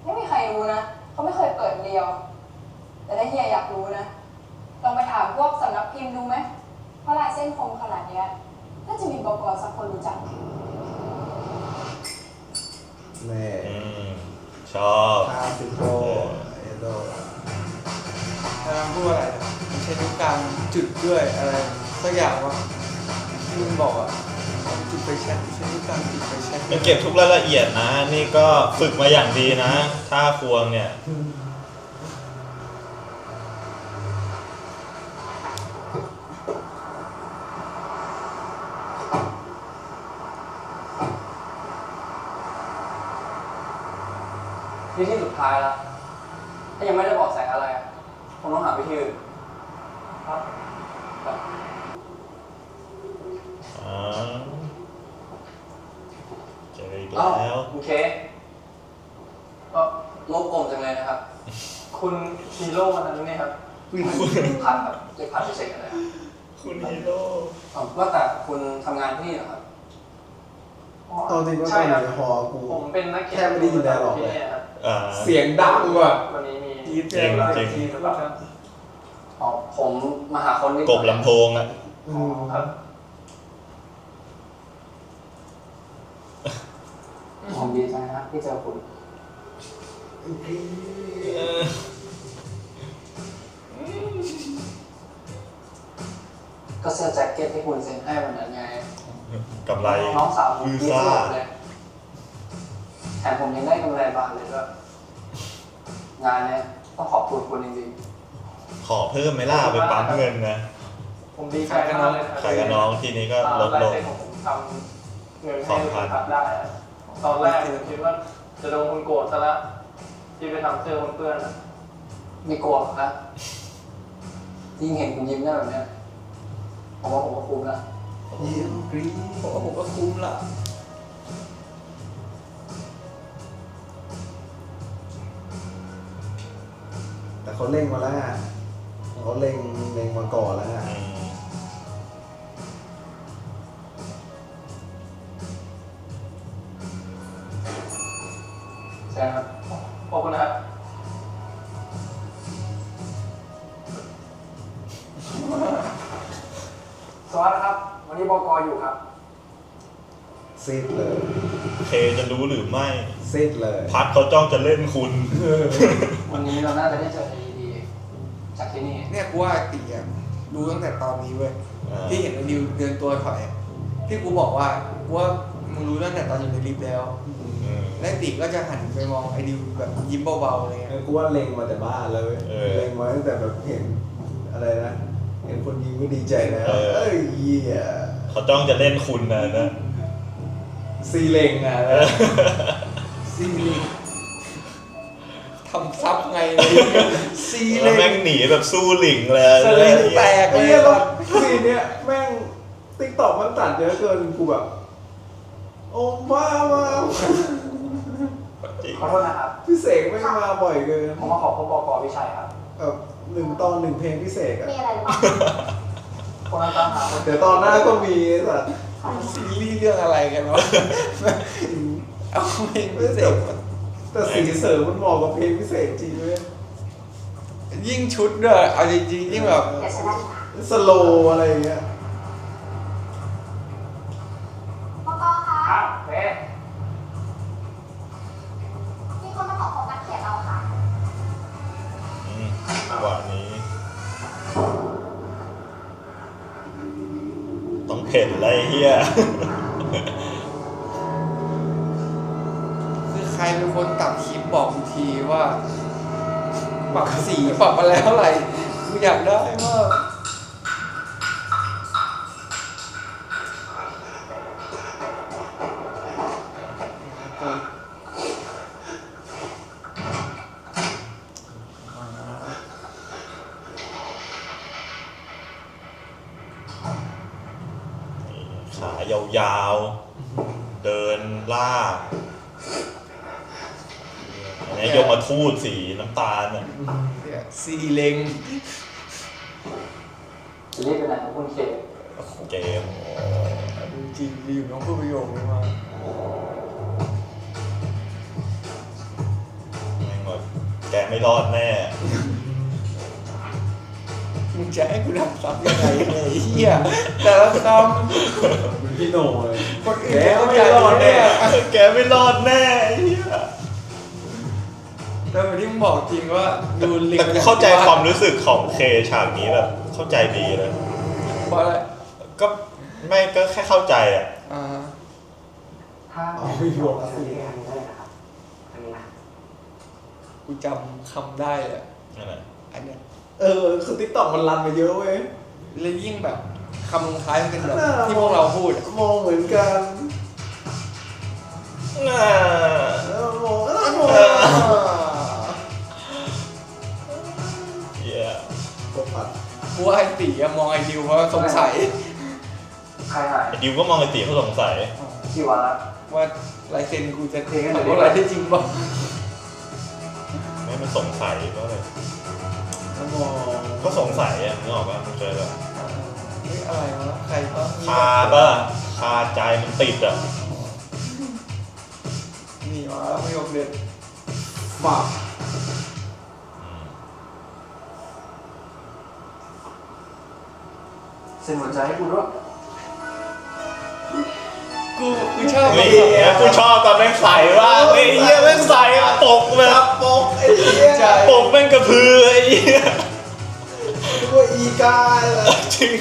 ไม่มีใครรู้นะเขาไม่เคยเปิดเรียว แต่ถ้าเฮียอยากรู้นะลองไปถามพวกสำนักพิมพ์ดูไหมเพราะลายเส้นคมขนาดเนี้ยน่าจะมีบก.สักคนรู้จัก แม่ ชอบ ทาสิโกเอโด กำลังพูดอะไรนะใช้นิ้วกลางจุดด้วยอะไรสักอย่างวะที่มึงบอกอ่ะจุดไฟแช็กใช้นิ้วกลางจุดไฟแช็ก มันเก็บทุกรายละเอียดนะ นี่ก็ฝึกมาอย่างดีนะท่าควงเนี่ย นี่ที่สุดท้ายแล้วถ้ายังไม่ได้บอกแสอะไรผมต้องหาวิธีอื่นครับ เจออีกแล้ว โอเคก็ลบกลมจังเลยนะครับ คุณฮีโร่วันนั้นเนี่ยครับพันแบบจะพันพิเศษอะไร คุณฮีโร่ ว่าแต่คุณทำงานที่นี่เหรอครับ ตอนที่ว่าตอนอยู่ในหอกู ผมเป็นนักเขียน แค่ไม่ได้ยินไดร็อกเลย เสียงดังว่ะ วันนี้มี จริง ผมมาหาคนที่ กบลำโพงอะ ครับ ผมดีใจนะที่เจอคุณก็เสื้อแจ็คเก็ตที่คุณเซ็นให้วันนั้นไง กำไร น้องสาวผม มือ ดี ซ่า สุดเลยแถมผมยังได้กำไรบาทเลยด้วยงานเนี้ยต้องขอบคุณคุณจริง ขอเพิ่มไหมล่ะไปปั๊มเงินนะ ๆผมดีใจมากเลย ขายกับน้องทีนี้ก็ลดลง ลายเซ็นของผมทำเงินให้ลูกค้าได้อะตอนแรกผมคิดว่าจะโดนคุณโกรธซะแล้วที่ไปทำเสื้อเพื่อนๆไม่โกรธนะที่เห็นคุณยิ้มได้แบบเนี้ยผมว่าผมก็คุ้มแล้ว ยิ้มกรี๊ดผมก็คุ้มละ แต่เขาเล่งมาแล้วไงเขาเล็งมาก่อนแล้วไง ใช่ครับขอบคุณนะครับสวัสดีครับวันนี้บก.อยู่ครับ ซีดเลย เคจะรู้หรือไม่ ซีดเลย พัดเขาจ้องจะเล่นคุณ วันนี้เราน่าจะได้เจอดีจากที่นี่ เนี่ยกูว่าตีอ่ะรู้ตั้งแต่ตอนนี้เว้ยที่เห็นไอ้ดิวเดินตัวถอยที่กูบอกว่ากูว่ามึงรู้ตั้งแต่ตอนอยู่ในลิฟต์แล้ว และตีก็จะหันไปมองไอ้ดิวแบบยิ้มเบาๆอะไรเงี้ย กูว่าเล็งมาแต่บ้านเลยเล็งมาตั้งแต่แบบเห็นอะไรนะ เห็นคนยิงก็ดีใจแล้วเอ้ยเหี้ย เขาจ้องจะเล่นคุณนะ ซีเล็งอ่ะ ซีลิงทำซับไงซี แล้ เล็ วแม่ ง งหนีแบบสู้หลิงเลย สลิงแตกเลย ซีเนี้ยแม่งติ๊กต็อกมันตัดเยอะเกินกูแบบโอ้มา ขอโทษนะครับ พี่เสกไม่งมาบ่อยเกิน ผมมาขอพบก.วิชัยครับ 1 ตอน 1 เพลงพิเศษอ่ะ มีอะไรหรือเปล่า คนนั้นตามหาคน เดี๋ยวตอนหน้าก็มีสัตว์ ซีรีส์เรื่องอะไรกันวะเอาเพลงพิเศษ แต่สีเสริมมันเหมาะกับเพลงพิเศษจริงเลย ยิ่งชุดด้วยเอาจริงๆยิ่งแบบ เดี๋ยวฉันได้ สโลว์อะไรอย่างเงี้ย บก.คะ เอ๊ะ มีคนมาขอพบนักเขียนเราค่ะ ต้องเห็นอะไรเฮีย คือใครเป็นคนตัดคลิปบอกกูทีว่าปรับสีปรับมาแล้วอะไรกูอยากได้มากขายาวๆ เดินลากอันนี้ยกมาทูดสีน้ำตาลเนี่ย สีเล็ง จะเรียกเป็นอะไรของคุณเค เกม จริงๆอยู่น้องพูดประโยคนี้มา แม่งแบบแกไม่รอดแน่ มึงจะให้กูทำซ้ำยังไงเนี่ยไอ้เหี้ยแต่ละคำ พี่โหน่เลย คนอื่น แก จะเข้า ไม่ ใจ รอดแน่ แกไม่รอดแน่เฮีย แต่เหมือนที่มึงบอกจริงว่าดูลิง แต่เข้าใจความรู้สึกของเคฉากนี้แบบเข้าใจดีเลย เพราะอะไร ก็ไม่ก็แค่เข้าใจอ่ะ ถ้า เอาไม่บอก อันนี้ได้เลยนะครับอันนี้นะ กูจำคำได้เลย นั่นแหละ อันเนี้ย คือติ๊กต็อกมันรันมาเยอะเว้ย แล้วยิ่งแบบคำลงท้ายมันเป็นแบบที่พวกเราพูดอะ มองเหมือนกัน น่า มองแล้วมอง เหี้ย กดปัด กูว่าไอ้ตีอะมองไอ้ดิวเพราะว่าสงสัย ใครหาย ไอ้ดิวก็มองไอ้ตีเขาสงสัย กี่วันละ ว่าลายเซ็นกูจะ เพลงกัน ทำ เดี๋ยว อะไรได้จริงป่ะ ไม่มันสงสัยก็เลย แล้วมอง ก็สงสัยอ่ะนึกออกป่ะมันเคยแบบ เฮ้ยอะไรวะใครปะ คาป่ะคาใจมันติดอ่ะ นี่มาแล้วประโยคเด็ด ฝาก เซ็นหัวใจให้กูด้วย กูชอบ เฮ้ยกูชอบตอนแม่งใส่ว่ะเฮ้ยเหี้ยแม่งใส่อะปกแบบปกไอ้เหี้ยปกแม่งกระพือไอ้เหี้ย ด้วยอีกาเลย จริง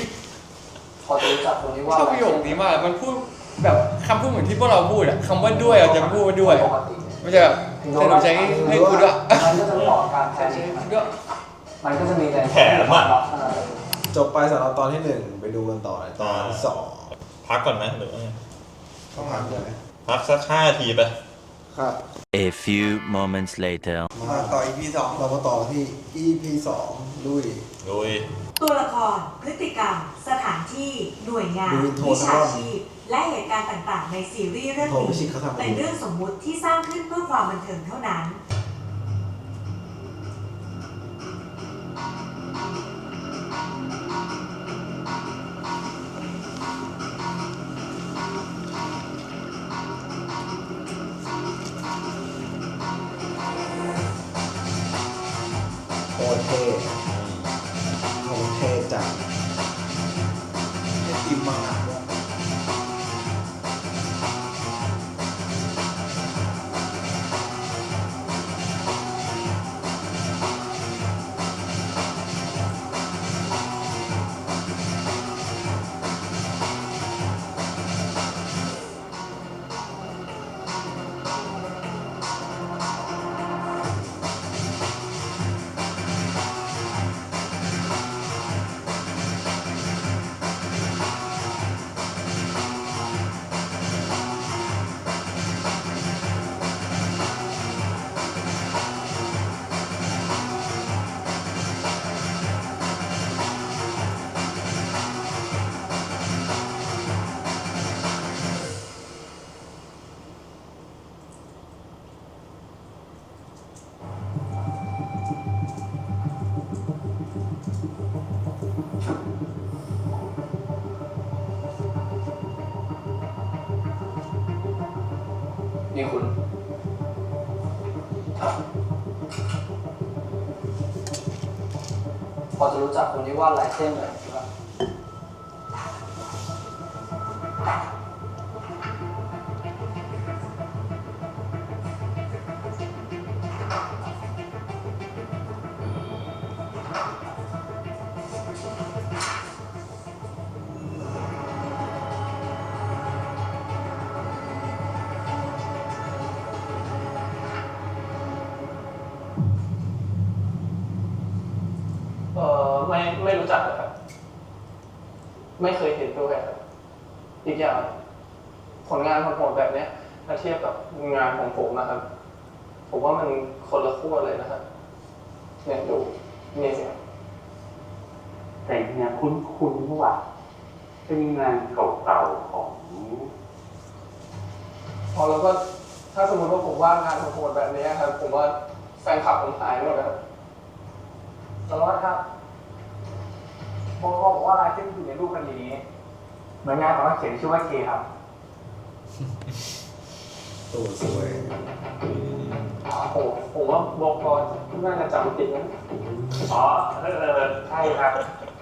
พอจะรู้จักคนนี้ว่า ชอบประโยคนี้มากมันพูดแบบคำพูดเหมือนที่พวกเราพูดอะคำว่าด้วยเราจะพูดว่าด้วย ปกติ ไม่ใช่แบบเซ็นหัวใจให้กูด้วย มันก็จะเหมาะกับการแทน ใช่ ที่ กูด้วย มันก็จะมีแต่ แถมอะ จบไปสำหรับตอนที่ 1 ไปดูกันต่อในตอนที่ พักก่อนไหมหรือว่าไง 2ต้องผ่านเลย พักสัก5 นาทีไป ครับ A few moments later มาต่อ EP 2 เรามาต่อที่ EP 2ลุย ลุย ตัวละคร พฤติกรรม สถานที่ หน่วยงาน ดูอินโทร วิชา นะครับ ชีพ และเหตุการณ์ต่างๆ ในซีรีส์เรื่อง โทร นี้ พิชิตเขาทำ เป็นเรื่องสมมุติที่สร้างขึ้นเพื่อความบันเทิงเท่านั้น โคตรเท่โคตรเท่จัง ไอติมมาด้วย นี่คุณ พอจะรู้จักคนที่วาดลายเส้นแบบนี้ป่ะ ไม่เคยเห็นด้วยครับอีกอย่างผลงานของผมแบบเนี้ยถ้าเทียบกับงานของผมนะครับผมว่ามันคนละขั้วเลยนะครับเนี่ยดูนี่สิ แต่เนี่ยคุ้นๆว่าเป็นงานเก่าๆของ แล้วก็ถ้าสมมติว่าผมว่างานของผมแบบนี้ครับผมว่าแฟนคลับผมหายหมดนะครับ สารวัตรครับบอกว่าลายเส้นที่อยู่ในรูปมันนี้เหมือนงานของนักเขียนชื่อว่าเคครับ ตัวสวย ผมว่าบอกก่อนน่าจะจำผิดนะ อ๋อใช่ครับ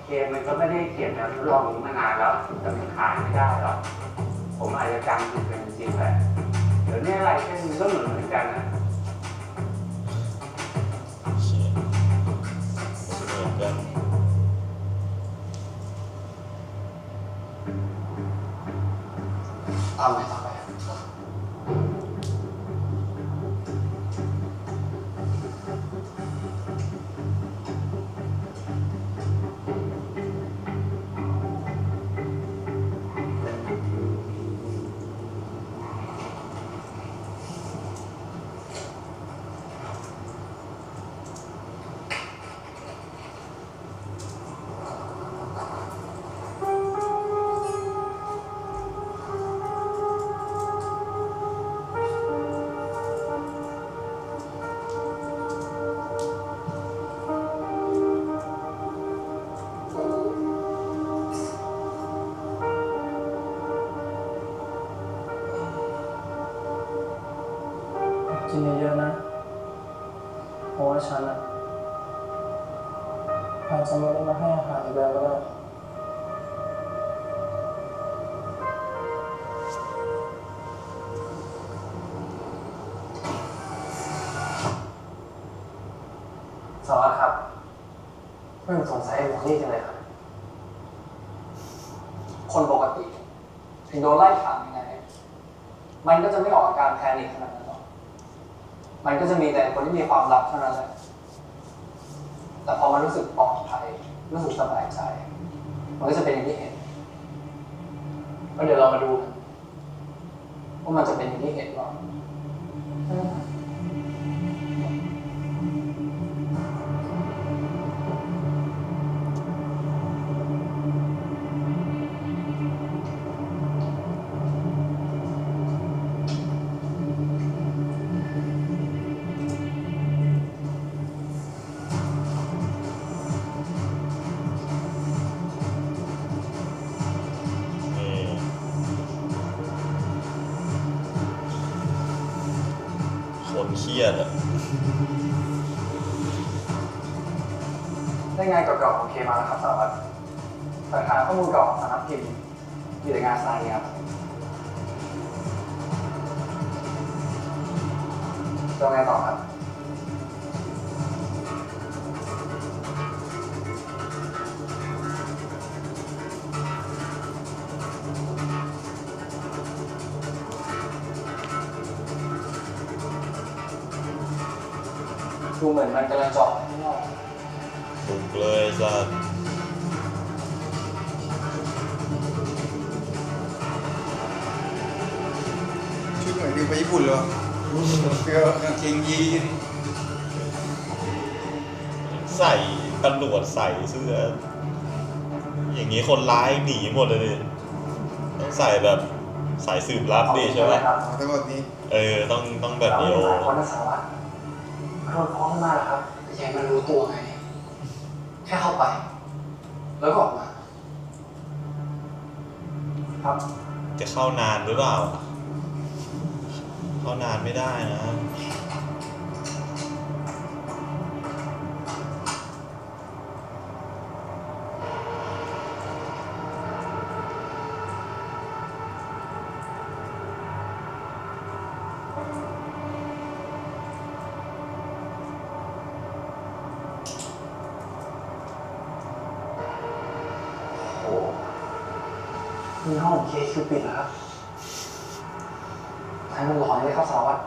เกมมันก็ไม่ได้เขียนแนวทดลองนี้มานานแล้วแต่มันขายไม่ได้หรอกผมอาจจะจำผิดเป็นจริงแหละเดี๋ยวนี้อะไรเช่นมันก็เหมือนกันนะ เหมือนกัน ตามไปกินเยอะๆนะเพราะว่าฉันอาจจะไม่ได้มาให้อาหารอีกแล้วก็ได้สารวัตรครับเพิ่งสงสัยหมอนี่จังเลยครับคนปกติถึงโดนไล่ถามยังไงมันก็จะไม่ออกอาการแพนิคขนาดนั้นหรอกมันก็จะมีแต่คนที่มีความลับเท่านั้นแหละแต่พอมันรู้สึกปลอดภัยรู้สึกสบายใจมันก็จะเป็นอย่างที่เห็นก็เดี๋ยวเรามาดูกันว่ามันจะเป็นอย่างที่เห็นหรอคนเครียดอ่ะ ได้งานเก่าๆของเคมาแล้วครับสารวัตรหลักฐานข้อมูลเก่าของสำนักพิมพ์อยู่ในงานทรายเนี่ยครับจะไงต่อครับดูเหมือนมันกำลังเจาะข้างนอก บุกเลยสัตว์ ชุดเหมือนดิวไปญี่ปุ่นเลยวะเสื้อกางเกงยีน ใส่ตำรวจใส่เสื้ออย่างนี้คนร้ายหนีหมดเลยดิต้องใส่แบบสายสืบลับดิใช่ไหม ทั้งหมดนี้ ต้องแบบเดียว คนนักสารวัตรโดนฟ้องมาแล้วครับแต่ยังมันรู้ตัวไงแค่เข้าไปแล้วก็ออกมาครับ จะเข้านานหรือเปล่า เข้านานไม่ได้นะ มีห้องเคคิวปิดแล้วครับใครมันหลอนเลยครับสารวัตร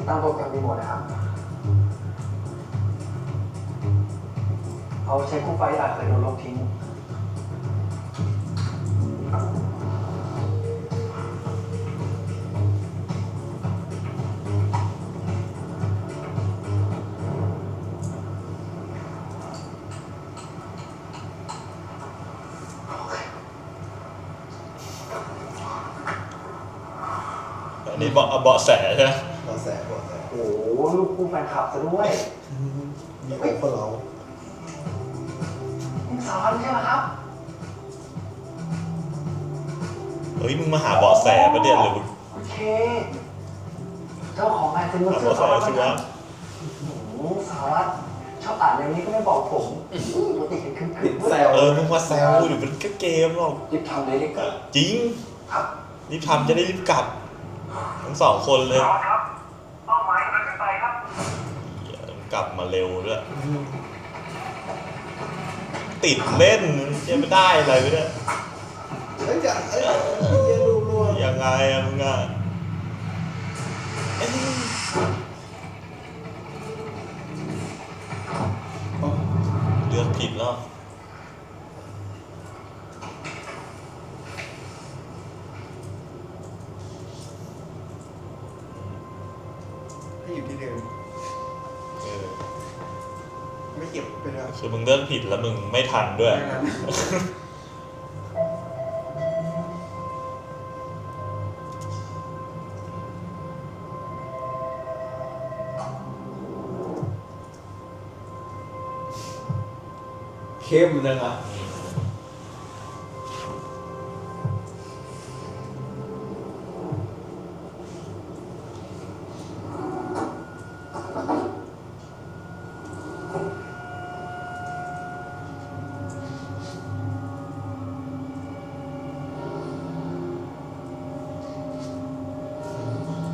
ดตั้งโปรแกรมรีโมทนะครับ เอาใช้คู่ไฟหลักเคยโดนลบทิ้ง อันนี้เบาะแสใช่ไหม เบาะแส โอ้โหลูกคู่แฟนคลับซะด้วย มีโอ้คนเรา นี่สารใช่ไหมครับ เฮ้ยมึงมาหาเบาะแสประเด็นเลยมึง โอเค เจ้าของลายเซ็นมา หา ซื้อ เบาะแส สารวัตร ชัว นะ ร์ โอ้โหสารวัตรชอบอ่านอย่างนี้ก็ไม่บอกผมปกติเห็นขึ้น แซว มึงมาแซวเดี๋ยวมันก็เกมหรอก รีบทำเลยดีกว่า จริง ครับ รีบทำจะได้รีบกลับ ทั้ง2 คนเลย ครับเป้าหมายมันขึ้นไปครับ กลับมาเร็วด้วยติดเล่นยังไม่ได้อะไรไม่ได้ เฮ้ยจะเอ้ยเย็นรัว ยังไงอะมึงอะเอ้ยเลือกผิดแล้ว ให้อยู่ที่เดิม เออ ไม่เก็บไปแล้ว คือมึงเลือกผิดแล้วมึงไม่ทันด้วย เข้มเลยอ่ะ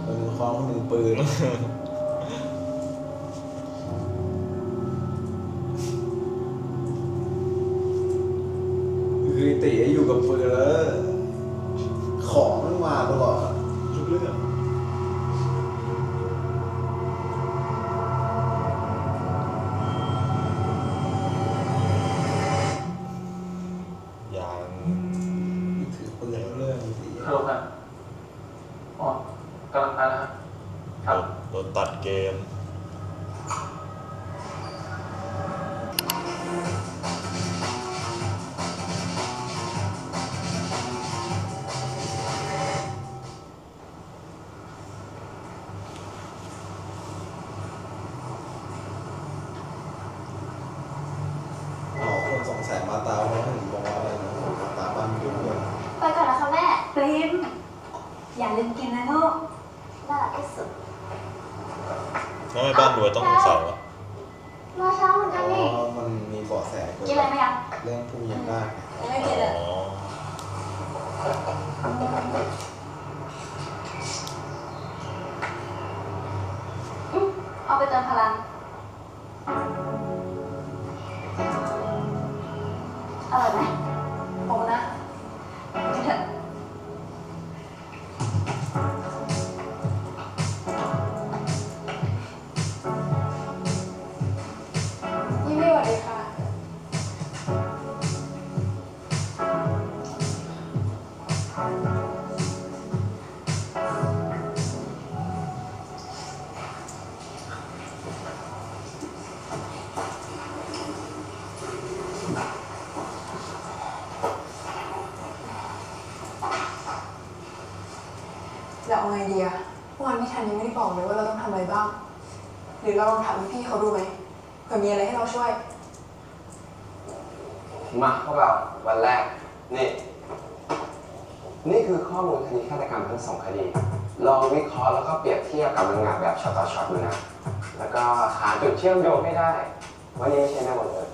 มือคล้องมือปืน คือตีอยู่กับปืนแล้วของมันมาตลอดทุกเรื่องอย่าง ถือปืนเรื่องตี ฮัลโหลครับอ๋อกำลังไปแล้วครับ ครับ โดนตัดเกม คนสงสัยมาตาเพราะเห็นบอกว่าอะไรนะมาตาบ้านอยู่ด้วย ไปก่อนนะคะแม่ ปริมอย่าลืมกินนะลูก น่ารักที่สุด แล้วทำไมบ้านรวยต้องสงสัยวะ มาเช้าเหมือน เพ กัน ราะ นี่ ว่ามันมีเบาะแสเกี่ยว กินอะไรไหมยัง เรื่องผู้มีอำนาจ ไม่กินอ่ะ อ๋อ เอาไปเติมพลัง อร่อยไหม ผมนะ กินเถอะ ยินดีสวัสดีค่ะ จะเอาไงดีอะเมื่อวานพี่ทันยังไม่ได้บอกเลยว่าเราต้องทำอะไรบ้าง หรือเราลองถามพี่เขาดูไหมเผื่อมีอะไรให้เราช่วย มาพวกเราวันแรก นี่คือข้อมูลคดีฆาตกรรมทั้ง2 คดี ลองวิเคราะห์แล้วก็เปรียบเทียบกับรายงานแบบช็อตต่อช็อตดูนะ แล้วก็หาจุดเชื่อมโยงให้ได้ว่านี่ไม่ใช่แม่หมดเลย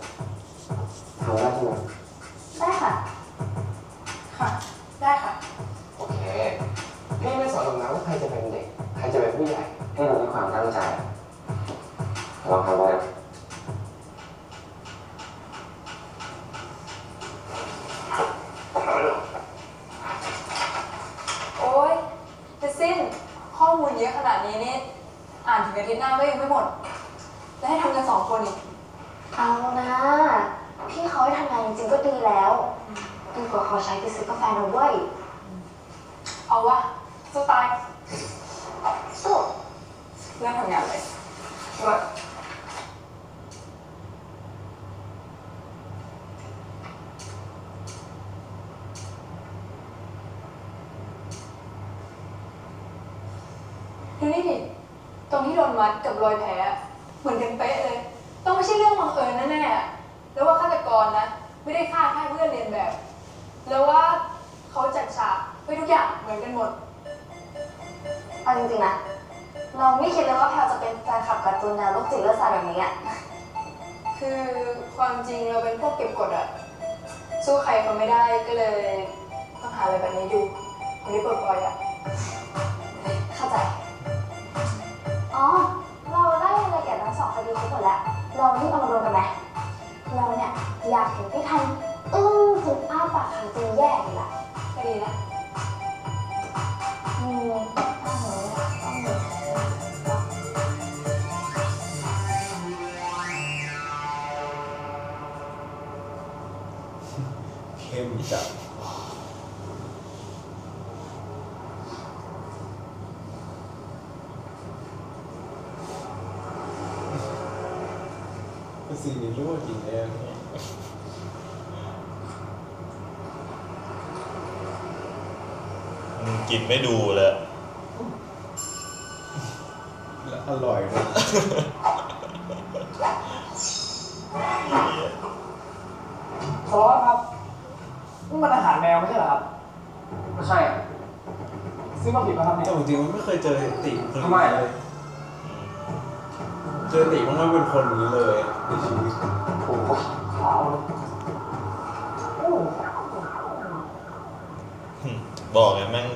ทำได้ใช่ไหม ได้ค่ะ ค่ะ ได้ค่ะ โอเค พี่ไม่สนหรอกนะว่าใครจะเป็นเด็ก ใครจะเป็นผู้ใหญ่ให้ดูที่ความตั้งใจ ลองทำดูนะ โอ๊ยจะสิ้นข้อมูลเยอะขนาดนี้นี่อ่าน ทิตย์หน้าก็ยังไม่หมดแล้วให้ทำกัน2 คนอีก เอานะพี่เขาให้ทำงานจริงๆก็ดีแล้วดีกว่าเขาใช้ไปซื้อกาแฟนะเว้ย เอาวะสู้ตาย สู้ เริ่มทำงานเลยว่าดูนี่ดิตรงที่โดนมัดกับรอยแผลเหมือนกันเป๊ะเลย ต้องไม่ใช่เรื่องบังเอิญแน่ๆแล้วว่าฆาตกรนะไม่ได้ฆ่าแค่เพื่อนเรียนแบบ แล้วว่าเขาจัดฉากไว้ทุกอย่างเหมือนกันหมด เอาจริงๆนะเราไม่คิดเลยว่าแพลจะเป็นแฟนคลับการ์ตูนแนวโรคจิตเลือดสาดแบบนี้อ่ะ คือความจริงเราเป็นพวกเก็บกดอะสู้ใครเขาไม่ได้ก็เลยต้องหาอะไรแบบนี้ดูคนที่ปลดปล่อยอะ เข้าใจอ๋อเราได้รายละเอียดทั้ง2 คดีครบหมดแล้วเรารีบเอามารวมกันไหมเราเนี่ยอยากเห็นพี่ทันถึงอ้าปากขังจนแย่เลยล่ะ ก็ดีนะ เข้มจัดซีนนี้รู้จริงเลย กินไม่ดูเลย แล้วอร่อยด้วย สารวัตรครับนี่มันอาหารแมวไม่ใช่เหรอครับไม่ใช่ซื้อมาผิดป่ะครับเนี่ย แต่จริงๆมันไม่เคยเจอติคน ทำไม เลยเจอติมันไม่เป็นคนนี้เลยในชีวิต โอ้โหขาวเลย บอกไงแม่ง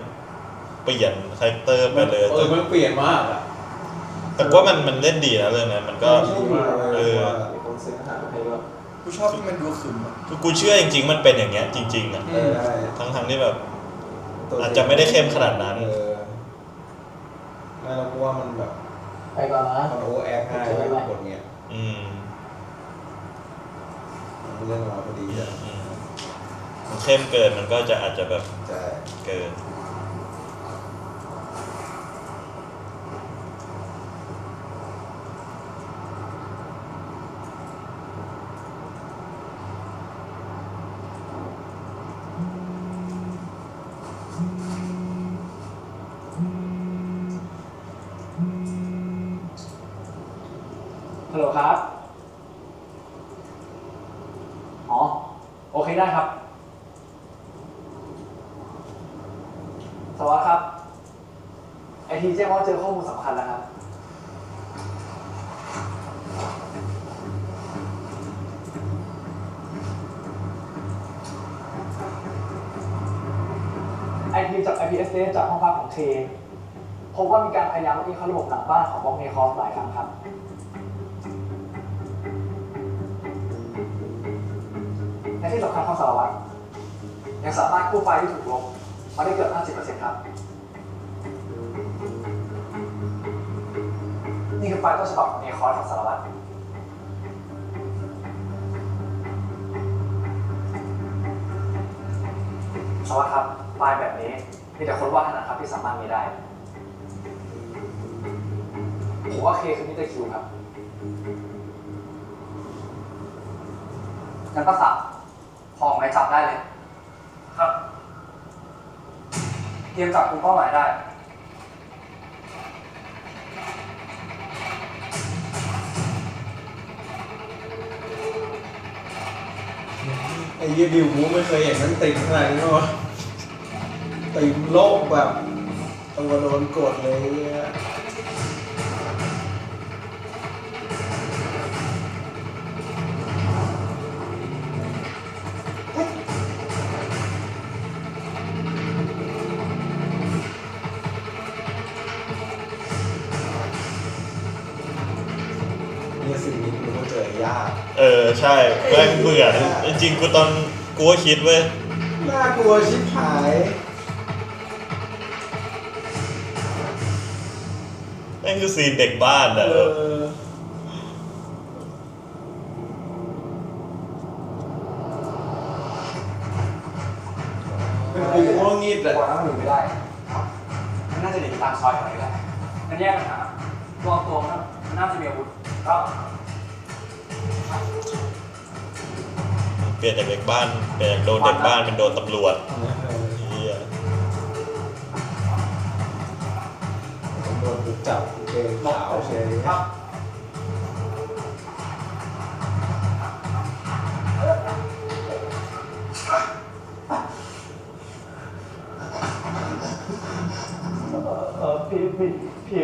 เปลี่ยนคาแรคเตอร์ไปเลย มันเปลี่ยนมากอ่ะ แต่ว่ามันเล่นดีนะเรื่องนี้มันก็คนซื้ออาหารให้ด้วย กูชอบที่มันดูขึมอะ กูเชื่อจริงๆมันเป็นอย่างเงี้ยจริงๆอ่ะทั้งที่แบบอาจจะไม่ได้เข้มขนาดนั้น ไม่เราคิดว่ามันแบบ ไปก่อนนะ มันโอเวอร์แอคง่ายไปบทเนี้ยมันเล่นมาพอดีอ่ะ มันเข้มเกินมันก็จะอาจจะแบบเกินฮัลโหลครับ อ๋อ โอเคได้ครับ สวัสดีครับ ไอทีแจ้งว่าเจอข้อมูลสำคัญแล้วครับ ไอทีจาก IPSS จากห้องพักของเทพบว่ามีการพยายามล็อกอินเข้าระบบหลังบ้านของบล็อกเนคอสหลายครั้งครับ ในที่สำคัญของสารวัตรยังสามารถกู้ไฟล์ที่ถูกลบมาได้เกือบ 50% ครับ นี่คือไฟล์ต้นฉบับของเนคอสของสารวัตรสารวัตรครับไฟล์แบบนี้มีแต่คนว่าถนัดครับที่สามารถมีได้ผมว่าเคคือมิสเตอร์คิวครับงั้นก็สับพอออกหมายจับได้เลยครับเตรียมจับกลุ่มเป้าหมายได้ ไอ้ยี่ดิวกูไม่เคยเห็นมันติดขนาดนี้หรอติดโลกแบบตัวโดนกดเลยเนี่ยสิ่งนี้กูก็เจอยาก ใช่แม่งเบื่อจริงๆกูก็คิดเว้ย น่ากลัวชิบหาย นั่นคือซีนเด็กบ้านอะกูก็งีดเลย กว่านั้นมันหนีไม่ได้มันน่าจะหนีตามซอยอะไรก็ได้มันแยกปัญหาตัวมันน่าจะมีอาวุธก็ เปลี่ยนจากเด็กบ้านเปลี่ยนจากโดนเด็กบ้านเป็นโดนตำรวจเฮีย ตำรวจบุกจับเกงขาวเฉย พี่ค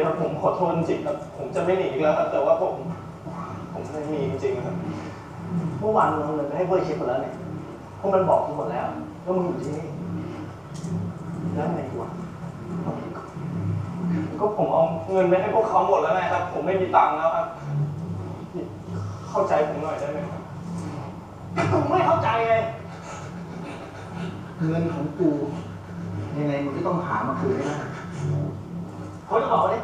รับผมขอโทษจริงครับผมจะไม่หนีอีกแล้วครับแต่ว่าผมไม่มีจริงๆครับเมื่อวานเราเงินไปให้เพื่อนเช็คหมดแล้วเนี่ยพวกมันบอกกูหมดแล้วว่ามึงอยู่ที่นี่แล้วไงวะก็ผมเอาเงินไปให้พวกเขาหมดแล้วไงครับผมไม่มีตังค์แล้วครับเข้าใจผมหน่อยได้ไหมครับผมไม่เข้าใจไงเงินของกูยังไงมึงก็ต้องหามาคืนให้ได้เขาจะบอกเลย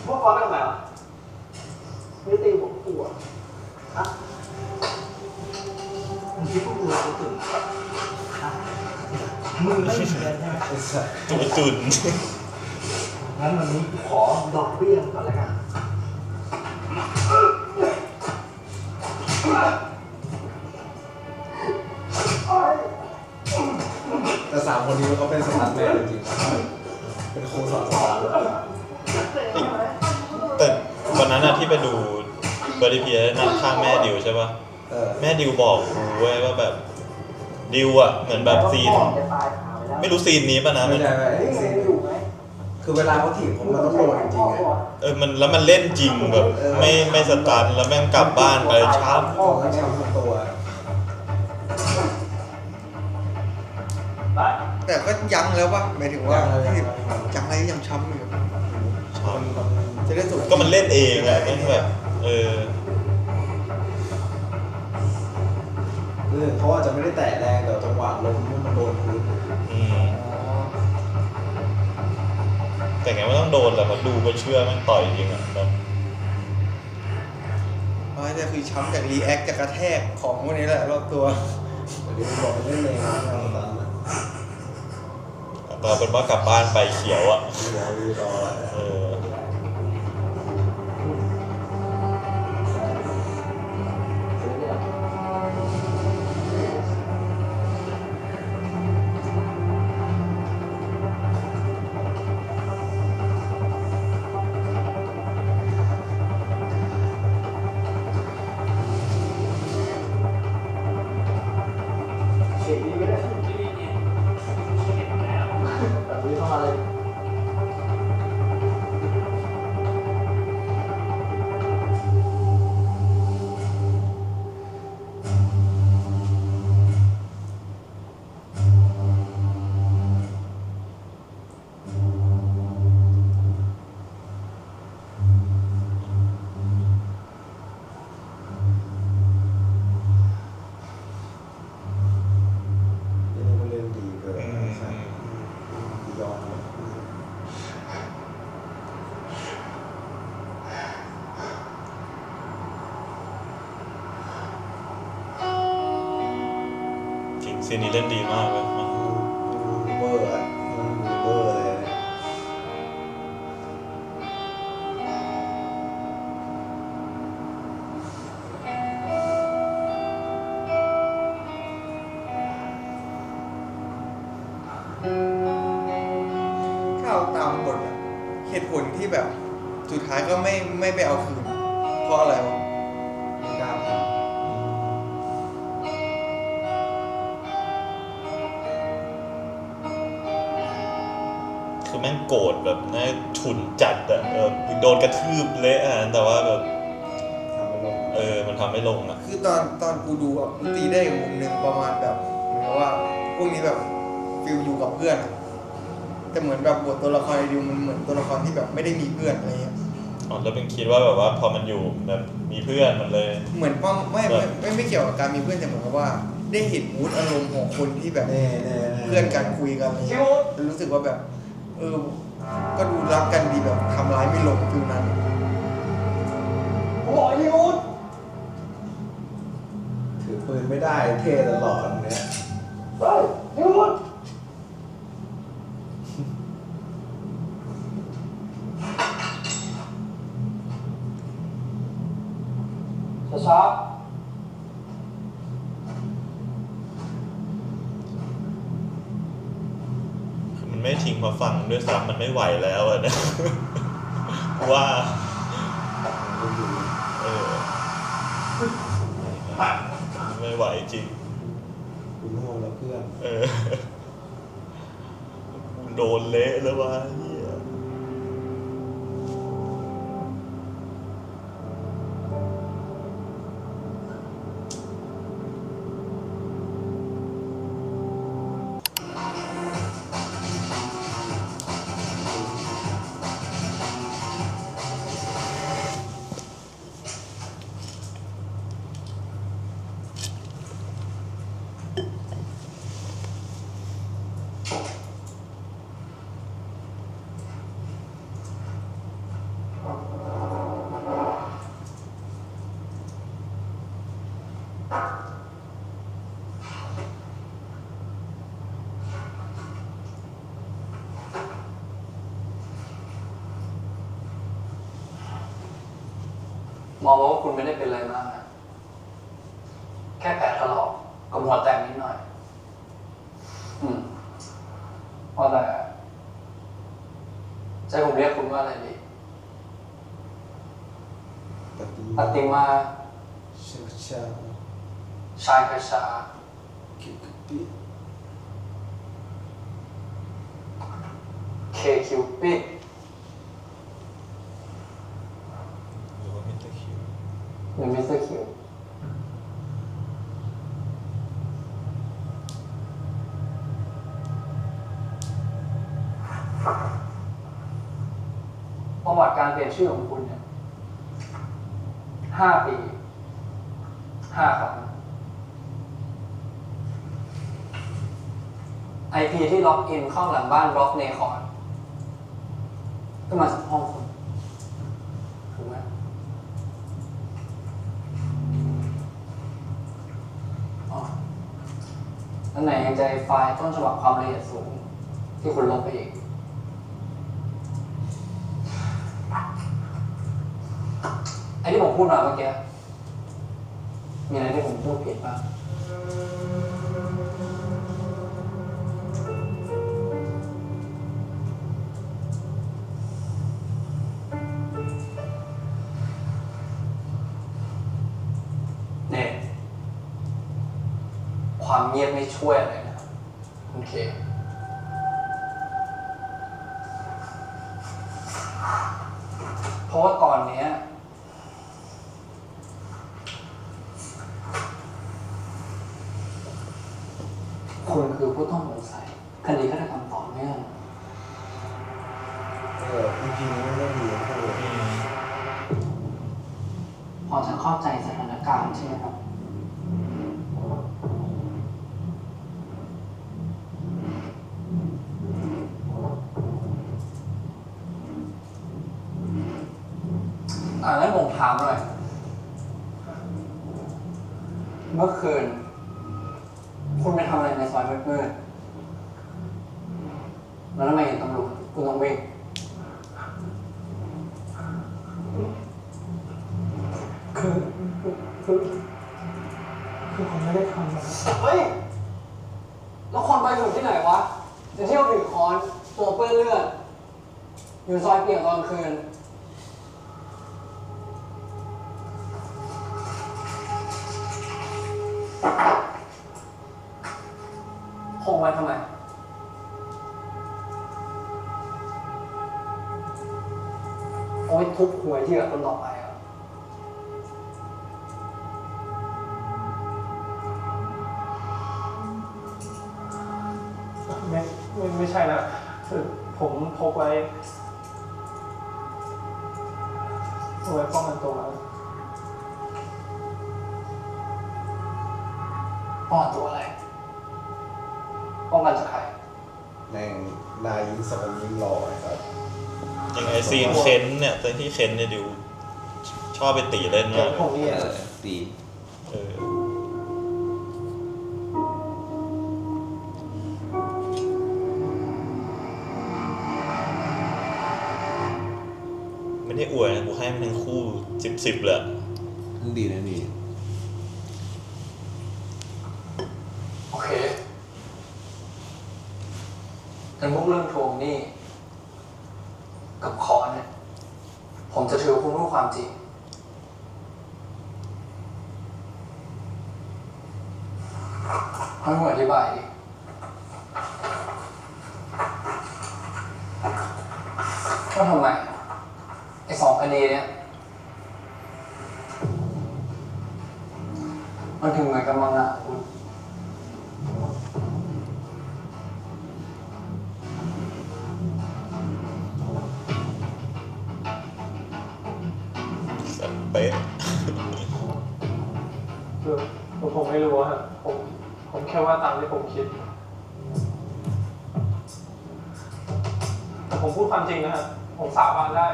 พวกฟอนต์ทำไมอ่ะไม่ตีผมกลัวฮะมึงคิดว่ากูเราตื่นฮะมึงไม่มีเงินใช่ไหม ตัวตุ่น งั้นวันนี้ขอดอกเบี้ยก่อนแล้วกันแต่3 คนนี้เขาเป็นสตาร์ทแมนจริงๆเป็นครูสอนสตาร์ท แต่วันนั้นอะที่ไปดูเบอร์ดีพีนั่งข้างแม่ดิวใช่ป่ะแม่ดิวบอกกูเว้ยว่าแบบดิวอะเหมือนแบบซีนไม่รู้ซีนนี้ป่ะนะ ไม่ใช่ซีนคือเวลาเขาถีบผมมันต้องโดนจริงๆมันแล้วมันเล่นจริงแบบไม่สตันแล้วแม่งกลับบ้านไปช้ำ ต้องช้ำทั้งตัว แต่ก็ยั้งแล้วป่ะหมายถึงว่ายั้งอะไรยังช้ำอยู่จะได้สุด ก็มันเล่นเองอะก็แบบเขาอาจจะไม่ได้แตะแรงแต่จังหวะล้มมันโดนพื้น แต่ไงไม่ต้องโดนแหละมันดูก็เชื่อมันต่อยจริงอ่ะแบบ แต่คือช้ำจากรีแอคจากกระแทกของพวกนี้แหละรอบตัว เดี๋ยวบอกเล่นเลยนะตอนนั้น ตอนเป็นว่ากลับบ้านไปเขียวอ่ะซีนนี้เล่นดีมากเลยเบอร์อะเบอร์เลยถ้าเอาตามบทเหตุผลที่แบบสุดท้ายก็ไม่ไปเอาคืนเพราะอะไรวะไม่กล้าทำ คือแม่งโกรธแบบน่าฉุนจัดอะโดนกระทืบเละอะแต่ว่าแบบมันทำไม่ลงอะคือตอนกูดูกูตีได้อีกมุมหนึ่งประมาณแบบเหมือนว่าพวกนี้แบบฟิลอยู่กับเพื่อนแต่เหมือนแบบบทตัวละครไอดิวมันเหมือนตัวละครที่แบบไม่ได้มีเพื่อนอะไรเงี้ย อ๋อแล้วเป็นคิดว่าแบบว่าพอมันอยู่แบบมีเพื่อนมันเลย เหมือนป้องไม่เกี่ยวกับการมีเพื่อนแต่เหมือนกับว่าได้เห็นมูดอารมณ์ของคนที่แบบเพื่อนกันคุยกันรู้สึกว่าแบบก็ดูรักกันดีแบบทำร้ายไม่ลงฟิลนั้นผมบอกพี่วุฒิ ถือปืนไม่ได้เท่ตลอดเนี่ย เฮ้ยพี่วุฒิช้า มันไม่ทิ้งมาฟังด้วยซ้ำมันไม่ไหวแล้วอะนะ ว่าไม่ไหวจริง คุณโง่แล้วเพื่อน โดนเละแล้ววะเหี้ยหมอบอกว่าคุณไม่ได้เป็นอะไรมากนะแค่แผลถลอกกับหัวแตกนิดหน่อยว่าแต่ใจผมเรียกคุณว่าอะไรดีปฏิมาชายกระชาเคคิวปิดหรือมิสเตอร์คิวประวัติการเปลี่ยนชื่อของคุณเนี่ย5 ปี 5 ครั้ง IP ที่ล็อกอินเข้าหลังบ้านบล็อกเนคอร์ดก็มาจากห้องคุณถูกไหมแล้วไหนยังใจไฟล์ต้นฉบับความละเอียดสูงที่คุณลบไปอีกไอ้ที่ผมพูดมาเมื่อกี้มีอะไรที่ผมพูดผิดบ้างเนี่ยความเงียบไม่ช่วยอะไรนะครับโอเคเพราะว่าตอนนี้คุณคือผู้ต้องสงสัยคดีฆาตกรรมต่อเนื่องจริงๆไม่ได้ดีพอจะเข้าใจสถานการณ์ใช่ไหมครับงั้นผมถามหน่อยเมื่อคืนคุณไปทำอะไรในซอยมืดๆแล้วทำไมเห็นตำรวจคุณต้องวิ่งคือผมไม่ได้ทำนะเฮ้ยแล้วคนไปอยู่ที่ไหนวะจะเที่ยวถือค้อนตัวเปื้อนเลือดอยู่ซอยเปียกตอนคืนคงไว้ทำไมเอาไว้ทุบหวยที่เหลือคนต่อไปอ่ะไม่ใช่นะคือผมพกไว้ เอาไว้ป้องกันตัวป้องกันตัวอะไรป้องกันจากใคร แม่งนายยิงสมยิงหล่อครับ ยังไงซีนเค้นเนี่ยตอนที่เค้นเนี่ยดิวชอบไปตีเล่นมาก พวกนี้ตี ไม่ได้อวยนะกูให้มันทั้งคู่10เลย ทั้งดีนะนี่ โอเคแต่พวกเรื่องทวงหนี้กับคอนเนี่ยผมจะถือว่าคุณรู้ความจริงให้ผมอธิบายดิว่าทำไมไอ้2 คดีเนี่ยมันถึงเหมือนกับมังงะคุณ เป๊ะ คือผมไม่รู้ครับผมแค่ว่าตามที่ผมคิดแต่ผมพูดความจริงนะครับผมสาบานได้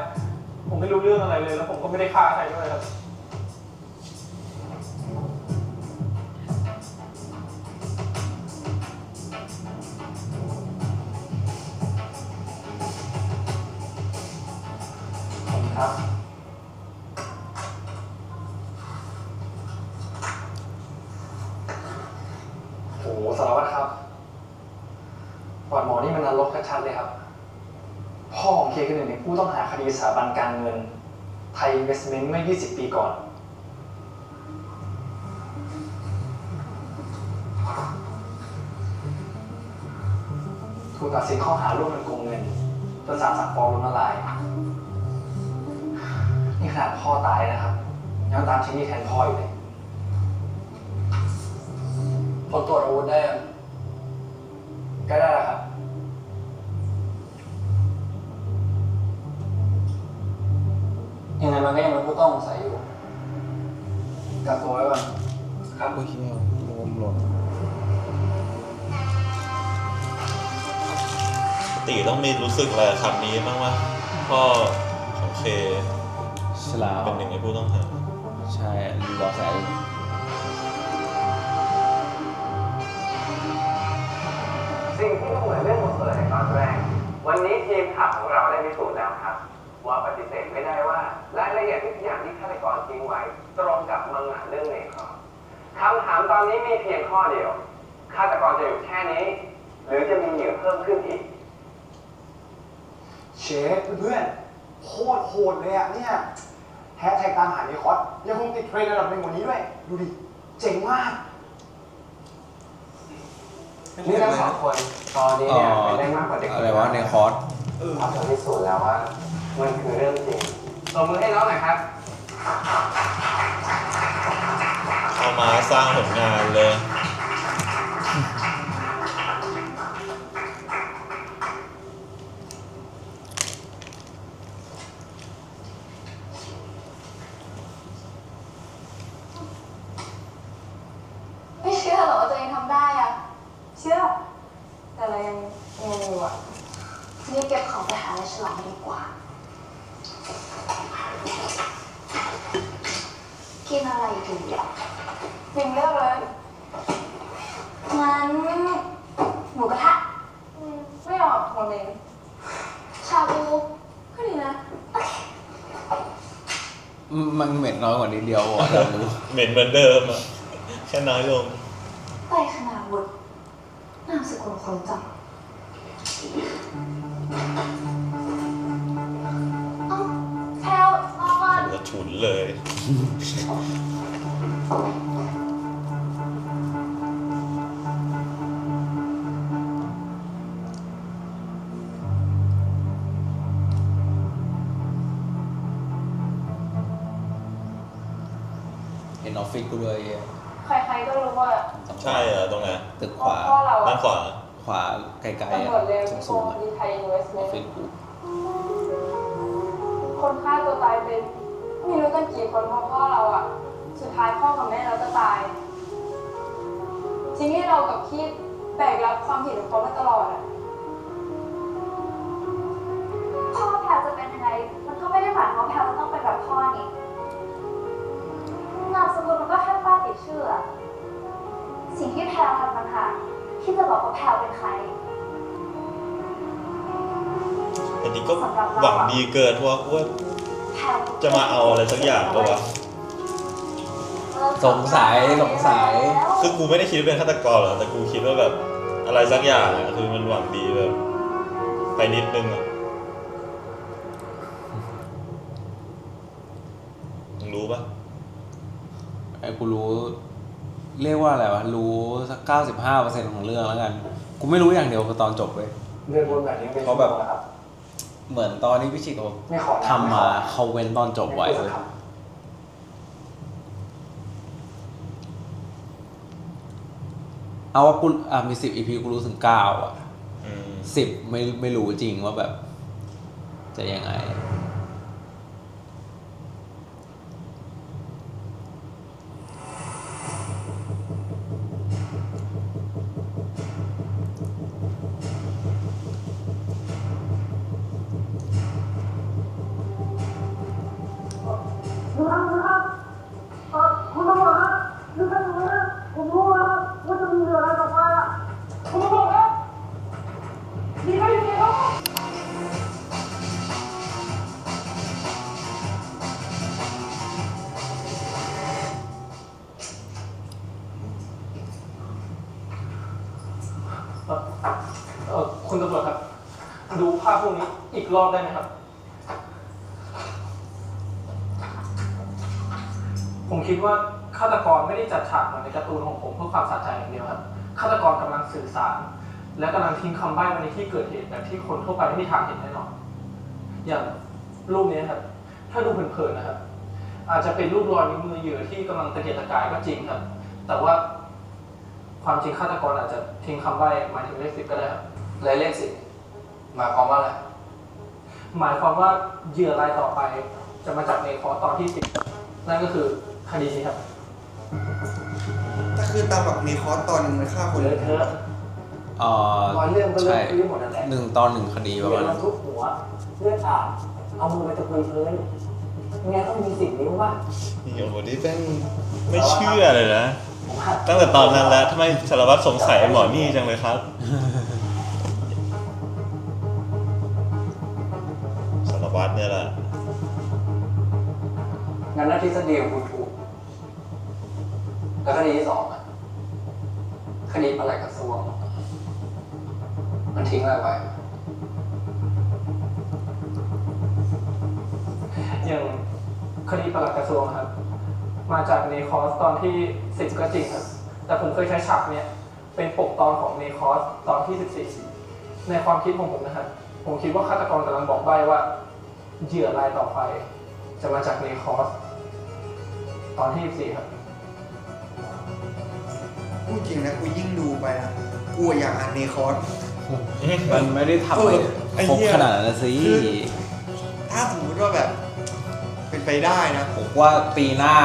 ผมไม่รู้เรื่องอะไรเลยแล้วผมก็ไม่ได้ฆ่าใครด้วยครับผมครับโอ้สารวัตรครับปอดหมอนี่มันนรกชัดๆเลยครับพ่อของเคคือหนึ่งในผู้ต้องหาคดีสถาบันการเงินไทยอินเวสท์เมนต์เมื่อ 20 ปีก่อนถูกตัดสินข้อหาร่วมกันโกงเงินจนศาลสั่งฟ้องล้มละลายนี่ขนาดพ่อตายนะครับยังตามที่นี่แทนพ่ออยู่เลยผลตรวจอาวุธได้ใกล้ได้แล้วครับยังไงมันก็ยังเป็นผู้ต้องสงสัยอยู่กักตัวไว้ก่อนครับ โอ้ยโล้มหล่น ตีต้องมีรู้สึกอะไรกับคำนี้บ้างวะพ่อของเค ฉลาด เป็นหนึ่งในผู้ต้องหา ใช่มีเบาะแสอยู่ สิ่งที่ดูเหมือนเรื่องหมดเลยในตอนแรก วันนี้ทีมข่าวของเราได้พิสูจน์แล้วครับ ว่าปฏิเสธไม่ได้ว่ารายละเอียดทุกอย่างที่ฆาตกรทิ้งไว้ตรงกับมังงะเรื่องเนคอคำถามตอนนี้มีเพียงข้อเดียวฆาตกรจะอยู่แค่นี้ หรือจะมีเหยื่อเพิ่มขึ้นอีก เชฟเพื่อนโคตรโหดเลยอะเนี่ยแฮชแท็กตามหาในคอร์สยังคงติดเทรนด์ระดับหนึ่งกว่านี้ด้วยดูดิเจ๋งมาก นี่ทั้ง2 คนตอนนี้เนี่ยเป็นได้มากกว่าเด็ก อะไรวะในคอร์ส เพราะเธอพิสูจน์แล้วว่ามันคือเรื่องจริงตบมือให้น้องหน่อยครับ เอามาสร้างผลงานเลย ไม่เชื่อหรอว่าตัวเองทำได้อะเชื่อ แต่เรายังอยู่อะนี่เก็บของไปหาอะไรฉลองดีกว่า กินอะไรดีอ่ะพิมเลือกเลยงั้นหมูกระทะไม่ออกหัวเหม็นชาบูก็ดีนะโอเค มันเหม็นน้อยกว่านี้เดียวอ่ะเรารู้ เหม็นเหมือนเดิมอ่ะ แค่น้อยลง ไปขนาดวุฒินามสกุลคนจังแพลวรอก่อน จะฉุนเลย เห็นออฟฟิศกูเลย ใครๆก็รู้ว่า ใช่เหรอตรงไหน ตึกขวา พ่อเราอะ ด้านขวา ขวาไกลๆ ตำ อ่ะ รวจเร็วที่ สูงๆ ดีไทยอินเวสท์เม ออน ฟ ต์ ฟิศกู คนฆ่าตัวตายเป็น ไม่รู้กันกี่คนเพราะพ่อเราอะสุดท้ายพ่อกับแม่เราก็ตายทีนี้เรากับพี่แบกรับความผิดของเขามาตลอดอะ พ่อแพลจะเป็นยังไงมันก็ไม่ได้หมายความว่าแพลจะต้องเป็นแบบพ่อนี่นามสกุลมันก็แค่ป้ายติดชื่ออะสิ่งที่แพลทำมันค่ะที่จะบอกว่าแพลเป็นใคร แต่นี่ก็หวังดีเกินว่าจะมาเอาอะไรสักอย่างก็วะ สงสัย คือกูไม่ได้คิดว่าเป็นฆาตกรหรอกแต่กูคิดว่าแบบอะไรสักอย่างอะคือมันหวังดีแบบไปนิดนึงอะมึงรู้ปะ ไอ้กูรู้เรียกว่าอะไรวะรู้สัก 95% ของเรื่องแล้วกันกูไม่รู้อย่างเดียวคือตอนจบเว้ย เรื่องบนแบบนี้เป็น เขาแบบเหมือนตอนนี้พิชิตเขาทำมาเขาเว้นตอนจบไว้เลยเอาว่ากูมี10 EP กูรู้ถึง9อ่ะ10ไม่รู้จริงว่าแบบจะยังไงคุณตำรวจครับดูท่านดูนะผมรู้นะว่าจะมีเหลืออะไรต่อไปอ่ะคุณตำรวจครับดีไหมดีครับคุณตำรวจครับดูภาพพวกนี้อีกรอบได้ไหมครับผมคิดว่าฆาตกรไม่ได้จัดฉากเหมือนในการ์ตูนของผมเพื่อความสะใจอย่างเดียวครับฆาตกรกำลังสื่อสารและกำลังทิ้งคำใบ้ไว้ในที่เกิดเหตุแบบที่คนทั่วไปไม่มีทางเห็นแน่นอนอย่างรูปนี้ครับถ้าดูเพลินๆนะครับอาจจะเป็นรูปรอยนิ้วมือเหยื่อที่กำลังตะเกียกตะกายก็จริงครับแต่ว่าความจริงฆาตกรอาจจะทิ้งคำใบ้หมายถึงเลข 10ก็ได้ครับและเลข 10หมายความว่าอะไรหมายความว่าเหยื่อรายต่อไปจะมาจากในคอร์สตอนที่ 10นั่นก็คือคดีนี้ครับ ถ้าคือตามแบบมีคอร์สตอนหนึ่งมันฆ่าคนเลยเถอะใช่1 ตอน 1 คดีประมาณ เลือดทุบหัวเลือดอาบเอามือไปตะกุยพื้นยังไงต้องมี10 นิ้วป่ะ นี่โอ้โหนี่เป็นไม่เชื่อเลยนะตั้งแต่ตอนนั้นแล้วทำไมสารวัตรสงสัยหมอนี่จังเลยครับสารวัตรเนี่ยแหละงั้นทฤษฎีของคุณถูกแล้วคดีที่ 2อ่ะคดีปลัดกระทรวงมันทิ้งอะไรไว้อย่างคดีปลัดกระทรวงครับมาจากในคอร์สตอนที่ 10ก็จริงครับแต่ผมเคยใช้ฉากเนี้ยเป็นปกตอนของในคอร์สตอนที่14ในความคิดของผมนะครับผมคิดว่าฆาตกรกำลังบอกใบ้ว่าเหยื่อรายต่อไปจะมาจากในคอร์สตอนที่14ครับพูดจริงนะกูยิ่งดูไปนะกูอยากอ่านเนคอร์ส มันไม่ได้ทำไปครบขนาดนั้นสิถ้าสมมติว่าแบบเป็นไปได้นะผมว่าปีหน้า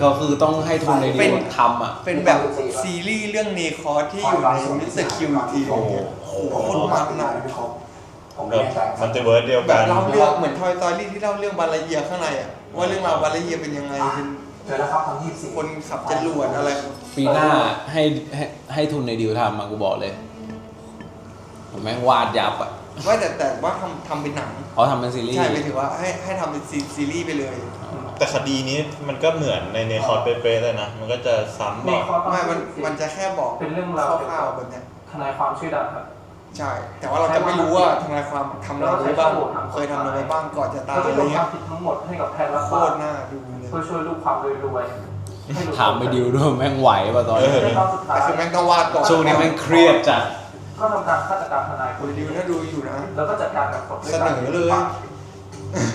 ก็คือต้องให้ทุนในดีทำอ่ะเป็นแบบซีรีส์เรื่องเนคอร์สที่อยู่ในมิสเตอร์คิวทีโอ้โหโคตรมันหนักแบบมันจะเวิร์ดเดียวกันเล่าเรื่องเหมือนทอยสตอรี่ที่เล่าเรื่องบาลาเยียข้างในอ่ะว่าเรื่องราวบาลาเยียเป็นยังไงเป็นคนขับจรวดอะไรปีหน้าให้ทุนในดีลทำมากูบอกเลยแม่งวาดยับอ่ะว่าแต่ว่าทำเป็นหนังทำเป็นซีรีส์ใช่ไปถือว่าให้ทำเป็นซีรีส์ไปเลยแต่คดีนี้มันก็เหมือนในคอร์สเป๊ะๆเลยนะมันก็จะซ้ำไม่มันจะแค่บอกเป็นเรื่องราวคร่าวๆแบบเนี้ยทนายความชื่อดังครับใช่แต่ว่าเราจะไม่รู้ว่าทนายความทำอะไรบ้างเคยทำอะไรบ้างก่อนจะตายอะไรเงี้ยทั้งหมดให้กับแพทย์รักษาโคตรน่าดูเลยเพื่อช่วยลูกความรวยถามไปดิวด้วยแม่งไหวป่ะตอนนี้แต่คือแม่งต้องวาดก่อนช่วงนี้แม่งเครียดจัดก็ทำการฆาตกรรมทนายคุณดิวถ้าดูอยู่นะแล้วก็จัดการกับศพเสนอเลย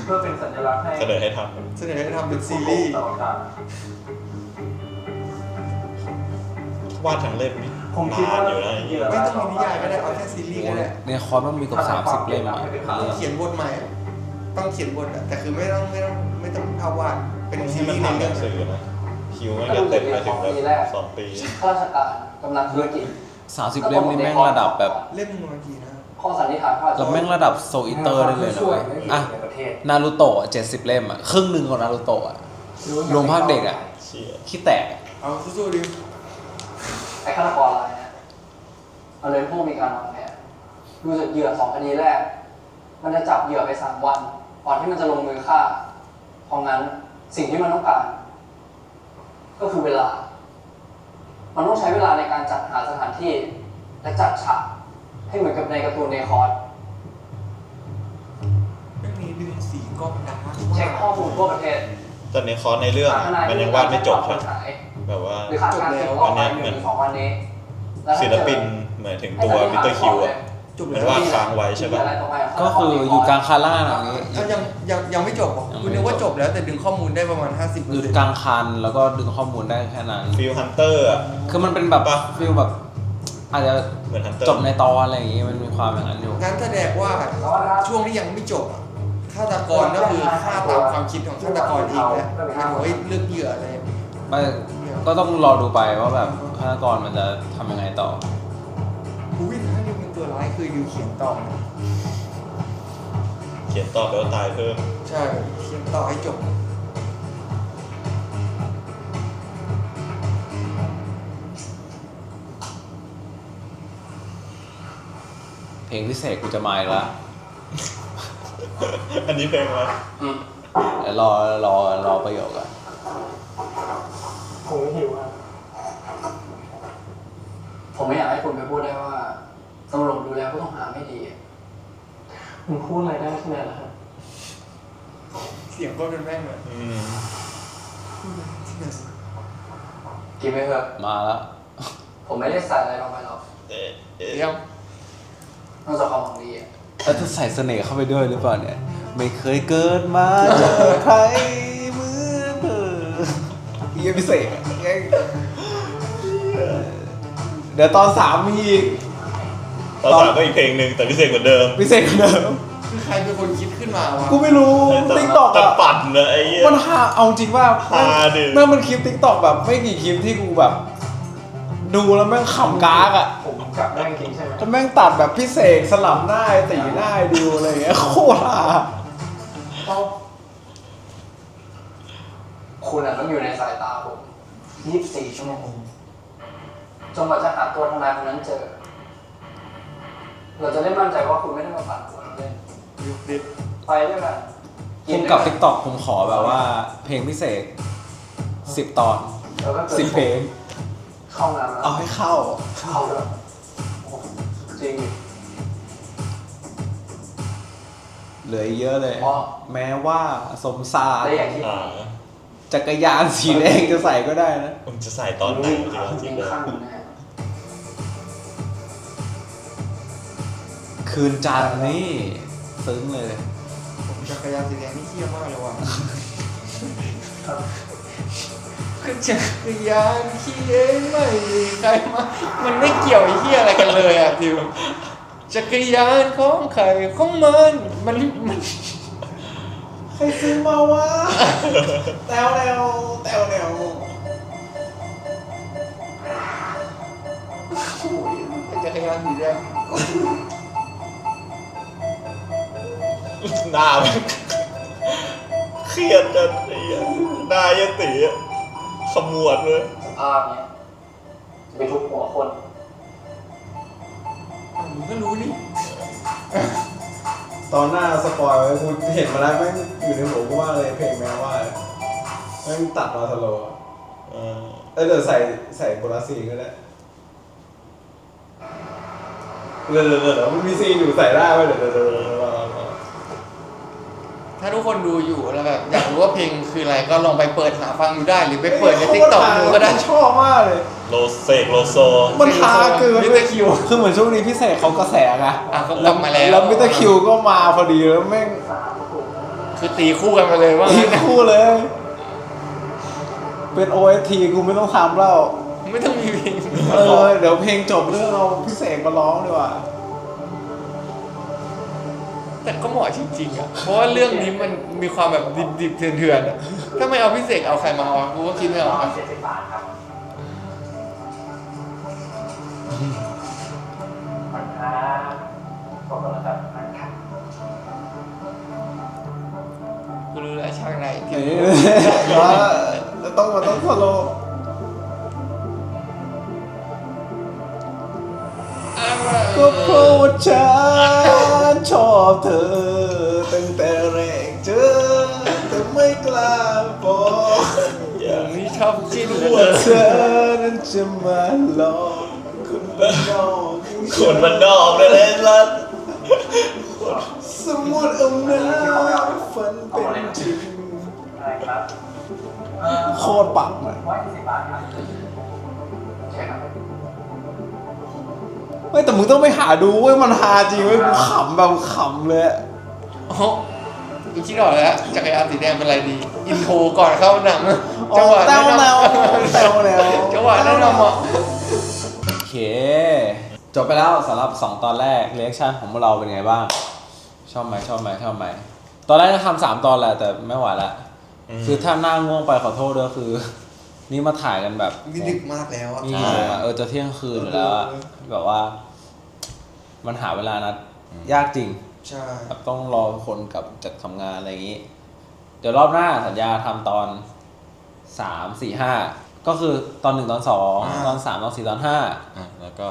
เพื่อเป็นสัญลักษณ์ให้เสนอให้ทำเป็นซีรีส์วาดทั้งเล่มนี่ผมคิดว่าอยู่นะไม่ต้องมีนิยายก็ได้เอาแค่ซีรีส์ก็ได้ในคอร์สมันมีกับ30 เล่มอ่ะเขียนบทใหม่ ต้องเขียนบทอะแต่คือไม่ต้องเอาวาดเป็นซี ที่ รี มัน ส์ใน ทำห เรื่ นั อง งสือนะคิวมันจะเต็มไปถึงแบบ2 ปี ข้าราชการกำลังธุรกิจ 30 เล่มนี่แม่งระดับแบบ เล่มมันกี่นะ ข้อสันนิษฐานว่า แล้วแม่งระดับโซอิเตอร์ได้เลยนะเว้ยอ่ะนารูโตะ70 เล่มอ่ะครึ่งหนึ่งของนารูโตะอ่ะรวมภาคเด็กอ่ะขี้แตก เอาสู้ๆดิ ไอ้ฆาตกรรายเนี่ยมันเลยผู้มีการวางแผนดูจากเหยื่อ2 คดีแรก มันจะจับเหยื่อไป3 วันก่อนที่มันจะลงมือฆ่าเพราะงั้นสิ่งที่มันต้องการ ก็คือเวลา มันต้องใช้เวลาในการจัดหาสถานที่และจัดฉากให้เหมือนกับในการ์ตูนเนคอร์ส เรื่องนี้ดึงสีกล้องดาร์ก เช็คข้อมูลทั่วประเทศ ตอนนี้คอร์สในเรื่องมันยังวาดไม่จบครับแบบว่า หรือขาดการติดต่อไป1-2 วันนี้ ศิลปินเหมือนถึงตัวมิสเตอร์คิวอ่ะมันวาดค้างไว้ใช่ป่ะ ก็คืออยู่กลางคาร่าอย่างงี้ ยังไม่จบหรอคุณนึกว่าจบแล้วแต่ดึงข้อมูลได้ประมาณ 50% อยู่กลางคันแล้วก็ดึงข้อมูลได้แค่นั้น ฟิลฮันเตอร์อ่ะ คือมันเป็นแบบฟิลแบบอาจจะ เหมือนฮันเตอร์ จบในตอนอะไรอย่างงี้มันมีความอย่างนั้นอยู่ งั้นแสดงว่าช่วงที่ยังไม่จบอะฆาตกรก็คือฆ่าตามความคิดของฆาตกรเองนะเฮ้ยเลือกเหยื่ออะไร ไม่ก็ต้องรอดูไปว่าแบบฆาตกรมันจะทำยังไงต่อ อุ้ยถ้าดิวเป็นตัวร้ายคือดิวเขียนต่อ เขียนต่อแล้วตายเพิ่ม ใช่เขียนต่อให้จบ เพลงพิเศษกูจะมาอีกแล้ว อันนี้เพลงอะไร เดี๋ยวรอประโยคอะ ผมหิวอ่ะ ผมไม่อยากให้คุณไปพูดได้ว่าตำรวจดูแลผู้ต้องหาไม่ดี มึงพูดอะไรได้ขนาดนั้น เสียงก็เป็นแม่งเลย กินไปเถอะ มาแล้ว ผมไม่ได้ใส่อะไรลงไปหรอก เดี๋ยวน อกจากความหวังดีอ่ะ แล้วจะใส่เสน่ห์เข้าไปด้วยหรือเปล่าเนี่ย ไม่เคยเกิดมาเจอใครเหมือนเธอเยี่ยพิเศษอะเดี๋ยวตอน3มีอีก ตอน3ก็อีกเพลงหนึ่งแต่พิเศษกว่าเดิม พิเศษกว่าเดิม คือใครเป็นคนคิดขึ้นมาวะ กูไม่รู้ติ๊กต็อก จะ อะ ปั่นเลยไอ้เหี้ย มันหาเอาจริงว่า หาดิ แม่งมันคลิปติ๊กต็อกแบบไม่กี่คลิปที่กูแบบ ดูแล้วแม่งขำกากอะ ผมกลับได้จริงใช่ไหม แล้วแม่งตัดแบบพิเศษสลับหน้าไอ้ตีหน้าไอ้ดิวอะไรอย่างเงี้ยโคตรฮา คุณอ่ะต้องอยู่ในสายตาผม24 ชั่วโมงจนกว่าจะหาตัวทนายคนนั้นเจอ เราจะได้มั่นใจว่าคุณไม่ได้มาปั่นหัวเราเล่นไปด้วยกัน ผมกับติ๊กต็อกผมขอแบบว่า เพลงพิเศษ10 ตอน 10 เพลง เข้าน้ำแล้ว เอาให้เข้า เข้าด้วยจริง เหลืออีกเยอะเลย แม้ว่าสมศาสตร์ และอย่างที่ จักรยานสีแดงจะใส่ก็ได้นะ มึงจะใส่ตอนไหนจริงๆเลย คืนจันทร์นี่ซึ้งเลย ผมจักรยานสีแดงนี่เที่ยมากเลยว่ะคือจักรยานขี่เองไม่มีใครมามันไม่เกี่ยวไอ้เหี้ยอะไรกันเลยอ่ะทิวจักรยานของใครของมัน ใครซื้อมาวะ แตวจักรยานสีแดง หน้ามันเครียดจัดไอ้เหี้ยหน้ายันตีอะขมวดเลย สภาพเนี้ยจะไปทุบหัวคน มึงก็รู้นี่ ตอนหน้าสปอยไว้กูเห็นมาแล้วแม่งอยู่ในหัวกูว่าเลยเพลงแม้ว่าแม่งตัดมาสโลว์เดี๋ยวใส่โคราซีก็ได้เดี๋ยวมันมีซีนอยู่ใส่ได้ไหมเดี๋ยวถ้าทุกคนดูอยู่แล้วแบบอยากรู้ว่าเพลงคืออะไรก็ลองไปเปิดหาฟังดูได้หรือไปเปิดใน TikTok ดูก็ได้ ชอบมากเลย โลโซ มันฮาเกิน มิสเตอร์คิว คือเหมือนช่วงนี้พี่เสกเขากระแสไง เขากลับมาแล้ว แล้วมิสเตอร์คิวก็มาพอดีแล้วแม่ง คือตีคู่กันไปเลยว่า ตีคู่เลย เป็น OST กูไม่ต้องทำแล้ว ไม่ต้องมีเพลง เดี๋ยวเพลงจบเรื่องเอาพี่เสกมาร้องดีกว่า แต่ก็เหมาะจริงๆอ่ะเพราะว่าเรื่องนี้มันมีความแบบดิบๆเถื่อนๆอะถ้าไม่เอาพี่เสกเอาใครมาวะกูก็คิดไม่ออกอะ 70 บาทครับขอบคุณครับขอบคุณครับครับ กูรู้แล้วฉากไหนที่ ต้องสโลว์ ก็เพราะว่าฉันชอบเธอตั้งแต่แรกเจอแต่ไม่กล้าบอก อย่างนี้ชอบจิ้นเหล ว่าย เธอนั้นจะมาหลอกคนบ้านนอก คนมันนอกเลยเลยลัด สมมติเอาหน้าฝันเป็นจริง อะไรครับ โคตรปังเลย 140 บาทครับใช่ครับ ไม่แต่มึงต้องไปหาดูเว้ยมันฮาจริงเว้ยกูขำแบบขำเลย อ๋อกูคิดออกแล้วจักรยานสีแดงเป็นอะไรดี อินโทรก่อนเข้าหนังจังหวะแนะนำ แนวจังหวะแนะนำอ่ะ โอเค จบไปแล้วสำหรับ2ตอนแรกเรีแอคชั่นของพวกเราเป็นไงบ้าง ชอบไหมตอนแรกจะทำ3ตอนแหละแต่ไม่ไหวละคือถ้าหน้าง่วงไปขอโทษด้วยคือ นี่มาถ่ายกันแบบ นี่ดึกมากแล้วอ่ะ นี่จะเที่ยงคืนอยู่แล้วอะแบบว่า มันหาเวลานัดยากจริง ใช่ แบบต้องรอคนกลับจากทำงานอะไรอย่างนี้ เดี๋ยวรอบหน้าสัญญาทำตอน3 4 5ก็คือตอน1ตอน2ตอน3ตอน4ตอน5แล้วก็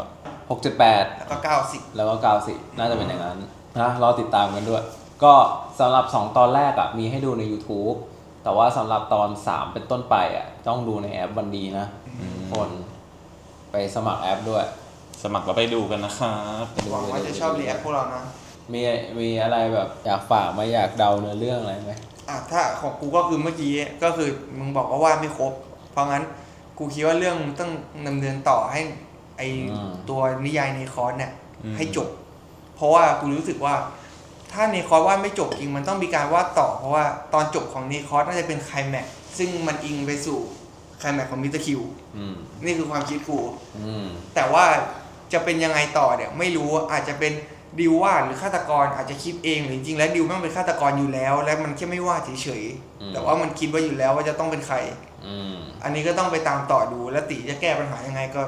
6 7 8แล้วก็90แล้วก็90น่าจะเป็นอย่างนั้นนะรอติดตามกันด้วย ก็สำหรับ2ตอนแรกอ่ะมีให้ดูใน YouTube แต่ว่าสำหรับตอน3เป็นต้นไปอ่ะต้องดูในแอปวันดีนะคนไปสมัครแอปด้วย สมัครแล้วไปดูกันนะครับ หวังว่าจะชอบรีแอคพวกเรานะ มีอะไรแบบอยากฝากไหมอยากเดาเนื้อเรื่องอะไรไหม ถ้าของกูก็คือเมื่อกี้ก็คือมึงบอกว่าวาดไม่ครบเพราะงั้นกูคิดว่าเรื่องต้องดำเนินต่อให้ไอตัวนิยายในคอร์สเนี่ยให้จบเพราะว่ากูรู้สึกว่าถ้าในคอร์สวาดไม่จบจริงมันต้องมีการวาดต่อเพราะว่าตอนจบของในคอร์สน่าจะเป็นไคลแม็กซ์ซึ่งมันอิงไปสู่ไคลแม็กซ์ของมิสเตอร์คิวนี่คือความคิดกูแต่ว่าจะเป็นยังไงต่อเนี่ยไม่รู้อาจจะเป็นดิววาดหรือฆาตกรอาจจะคิดเองหรือจริงๆแล้วดิวมันเป็นฆาตกรอยู่แล้วและมันแค่ไม่วาดเฉยๆแต่ว่ามันคิดว่าอยู่แล้วว่าจะต้องเป็นใครอันนี้ก็ต้องไปตามต่อดูแล้วติจะแก้ปัญหายังไงก็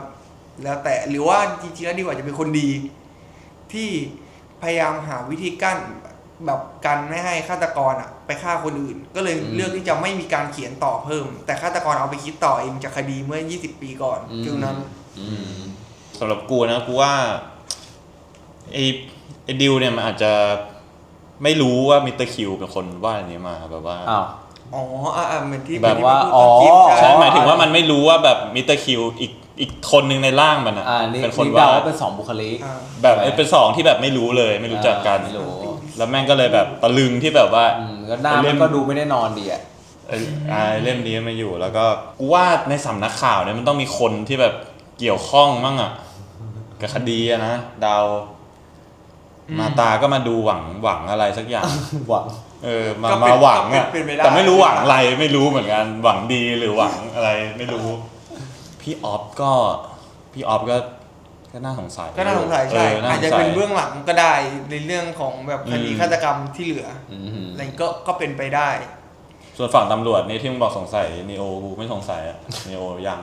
แล้วแต่หรือว่าจริงๆแล้วดิวอาจจะเป็นคนดีที่พยายามหาวิธีกั้นแบบกันไม่ให้ฆาตกรไปฆ่าคนอื่นก็เลยเลือกที่จะไม่มีการเขียนต่อเพิ่มแต่ฆาตกรเอาไปคิดต่อเองจากคดีเมื่อ20 ปีก่อนฟิลนั้นสำหรับกูนะกูว่าไอ้ดิวเนี่ยมันอาจจะไม่รู้ว่ามิสเตอร์คิวเป็นคนวาดอันนี้มาแบบว่าเหมือนที่แบบว่าใช่หมายถึงว่ามันไม่รู้ว่าแบบมิสเตอร์คิวอีกคนนึงในร่างมันเป็นคนวาดเป็น2บุคลิกแบบเป็น2ที่แบบไม่รู้เลยไม่รู้จักกันแล้วแม่งก็เลยแบบตะลึงที่แบบว่าก็หน้ามันก็ดูไม่ได้นอนดีอ่ะเล่มนี้มาอยู่แล้วก็กูว่าในสำนักข่าวเนี่ยมันต้องมีคนที่แบบเกี่ยวข้องมั่งอ่ะกับคดีนะดาวมาตาก็มาดูหวังอะไรสักอย่างหวังมาหวังอ่ะแต่ไม่รู้หวังอะไรไม่รู้เหมือนกันหวังดีหรือหวังอะไรไม่รู้พี่ออฟก็น่าสงสัยใช่อาจจะเป็นเบื้องหลังก็ได้ในเรื่องของแบบคดีฆาตกรรมที่เหลืออะไรก็เป็นไปได้ส่วนฝั่งตำรวจนี่ที่มึงบอกสงสัยนีโอกูไม่สงสัยอะนีโอยัง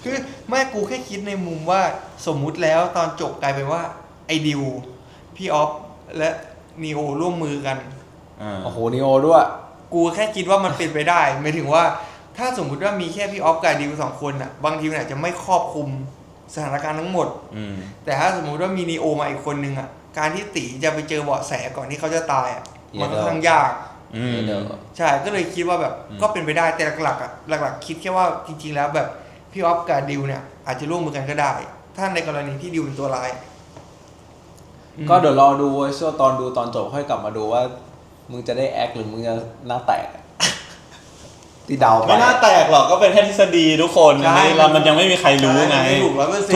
คือแม่กูแค่คิดในมุมว่าสมมุติแล้วตอนจบกลายเป็นว่าไอ้ดิวพี่ออฟและนีโอร่วมมือกันโอ้โหนีโอด้วยกูแค่คิดว่ามันเป็นไปได้หมายถึงว่าถ้าสมมุติว่ามีแค่พี่ออฟกับดิว2คนบางทีมันอาจจะไม่ครอบคลุมสถานการณ์ทั้งหมดแต่ถ้าสมมุติว่ามีนีโอมาอีกคนนึงการที่ตีจะไปเจอเบาะแสก่อนที่เขาจะตายมันค่อนข้างยากใช่ก็เลยคิดว่าแบบก็เป็นไปได้แต่หลักคิดแค่ว่าจริงๆแล้วแบบพี่ออฟกับดิวเนี่ยอาจจะร่วมมือกันก็ได้ถ้าในกรณีที่ดิวเป็นตัวร้ายก็เดี๋ยวรอดูช่วงตอนดูตอนจบค่อยกลับมาดูว่ามึงจะได้แอคหรือมึงจะหน้าแตกที่เดาไม่น่าแตกหรอกก็เป็นแค่ทฤษฎีทุกคนอันนี้มันยังไม่มีใครรู้ไงทุก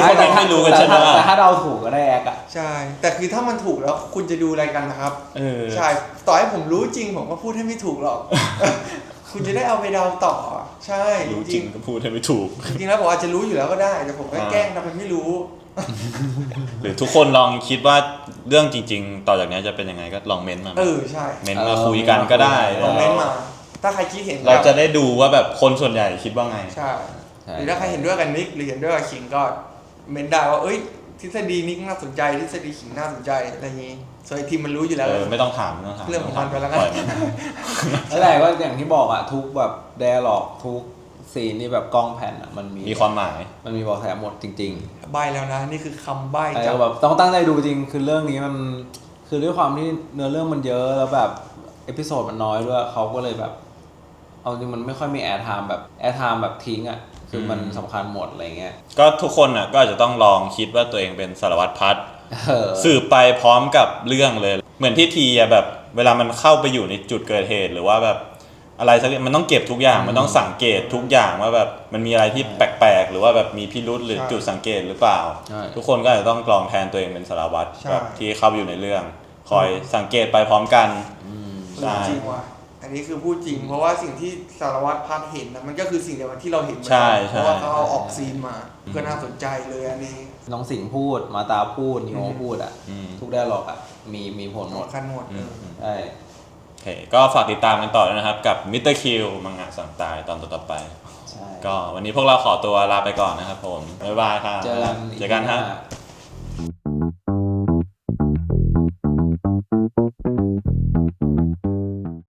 คนยังไม่รู้กันใช่ไหมแต่ถ้าเดาถูกก็ได้แอคใช่แต่คือถ้ามันถูกแล้วคุณจะดูอะไรกันนะครับใช่ต่อให้ผมรู้จริงผมก็พูดให้ไม่ถูกหรอกคุณจะได้เอาไปเดาต่อใช่รู้จริงก็พูดให้ไม่ถูกจริงแล้วผมอาจจะรู้อยู่แล้วก็ได้แต่ผมก็แกล้งทำเป็นไม่รู้ หรือทุกคนลองคิดว่าเรื่องจริงๆ ต่อจากนี้จะเป็นยังไงก็ลองเม้นต์มา ใช่ เม้นต์มาคุยกันก็ได้ ลองเม้นต์มา ถ้าใครคิดเห็น เราจะได้ดูว่าแบบคนส่วนใหญ่คิดว่าไง ใช่หรือถ้าใครเห็นด้วยกับนิกหรือเห็นด้วยกับขิงก็เม้นต์ได้ว่าทฤษฎีนิกน่าสนใจทฤษฎีขิงน่าสนใจอะไรอย่างนี้ส่วนทีมมันรู้อยู่แล้วไม่ต้องถามเรื่องของมันไปแล้วกัน นั่นแหละก็อย่างที่บอกอะทุกแบบไดอะล็อกทุกซีนนี่แบบกล้องแผ่นอะมันมี ความหมาย มันมีบอกแถมหมดจริง ๆใบแล้วนะนี่คือคำใบ จากแบบต้องตั้งใจดูจริงคือเรื่องนี้มันคือด้วยความที่เนื้อเรื่องมันเยอะแล้วแบบเอพิโซดมันน้อยด้วยเขาก็เลยแบบเอาจริงมันไม่ค่อยมีแอร์ไทม์แบบทิ้งอะคือมันสำคัญหมดอะไรเงี้ยก็ทุกคนอ่ะก็อาจจะต้องลองคิดว่าตัวเองเป็นสารวัตรพัดสืบไปพร้อมกับเรื่องเลยเหมือนที่ทีอะแบบเวลามันเข้าไปอยู่ในจุดเกิดเหตุหรือว่าแบบอะไรสักอย่างมันต้องเก็บทุกอย่างมันต้องสังเกตทุกอย่างว่าแบบมันมีอะไรที่แปลกๆหรือว่าแบบมีพิรุธหรือจุดสังเกตหรือเปล่าทุกคนก็อาจจะต้องลองแทนตัวเองเป็นสารวัตรแบบที่เข้าไปอยู่ในเรื่องคอยสังเกตไปพร้อมกันใช่จริงว่ะอันนี้คือพูดจริงเพราะว่าสิ่งที่สารวัตรพัดเห็นนะมันก็คือสิ่งเดียวกันที่เราเห็นเพราะว่าเขาเอาออกซีนมาก็น่าสนใจเลยอันนี้น้องสิงห์พูดมาตาพูดนิโอพูดอ่ะทุกไดอะล็อกอ่ะมีผลหมดขั้นหมดใช่โอเคก็ฝากติดตามกันต่อด้วยนะครับกับมิสเตอร์คิวมังงะสั่งตายตอนต่อไปก็วันนี้พวกเราขอตัวลาไปก่อนนะครับผมบ๊ายบายครับเจอกันฮะ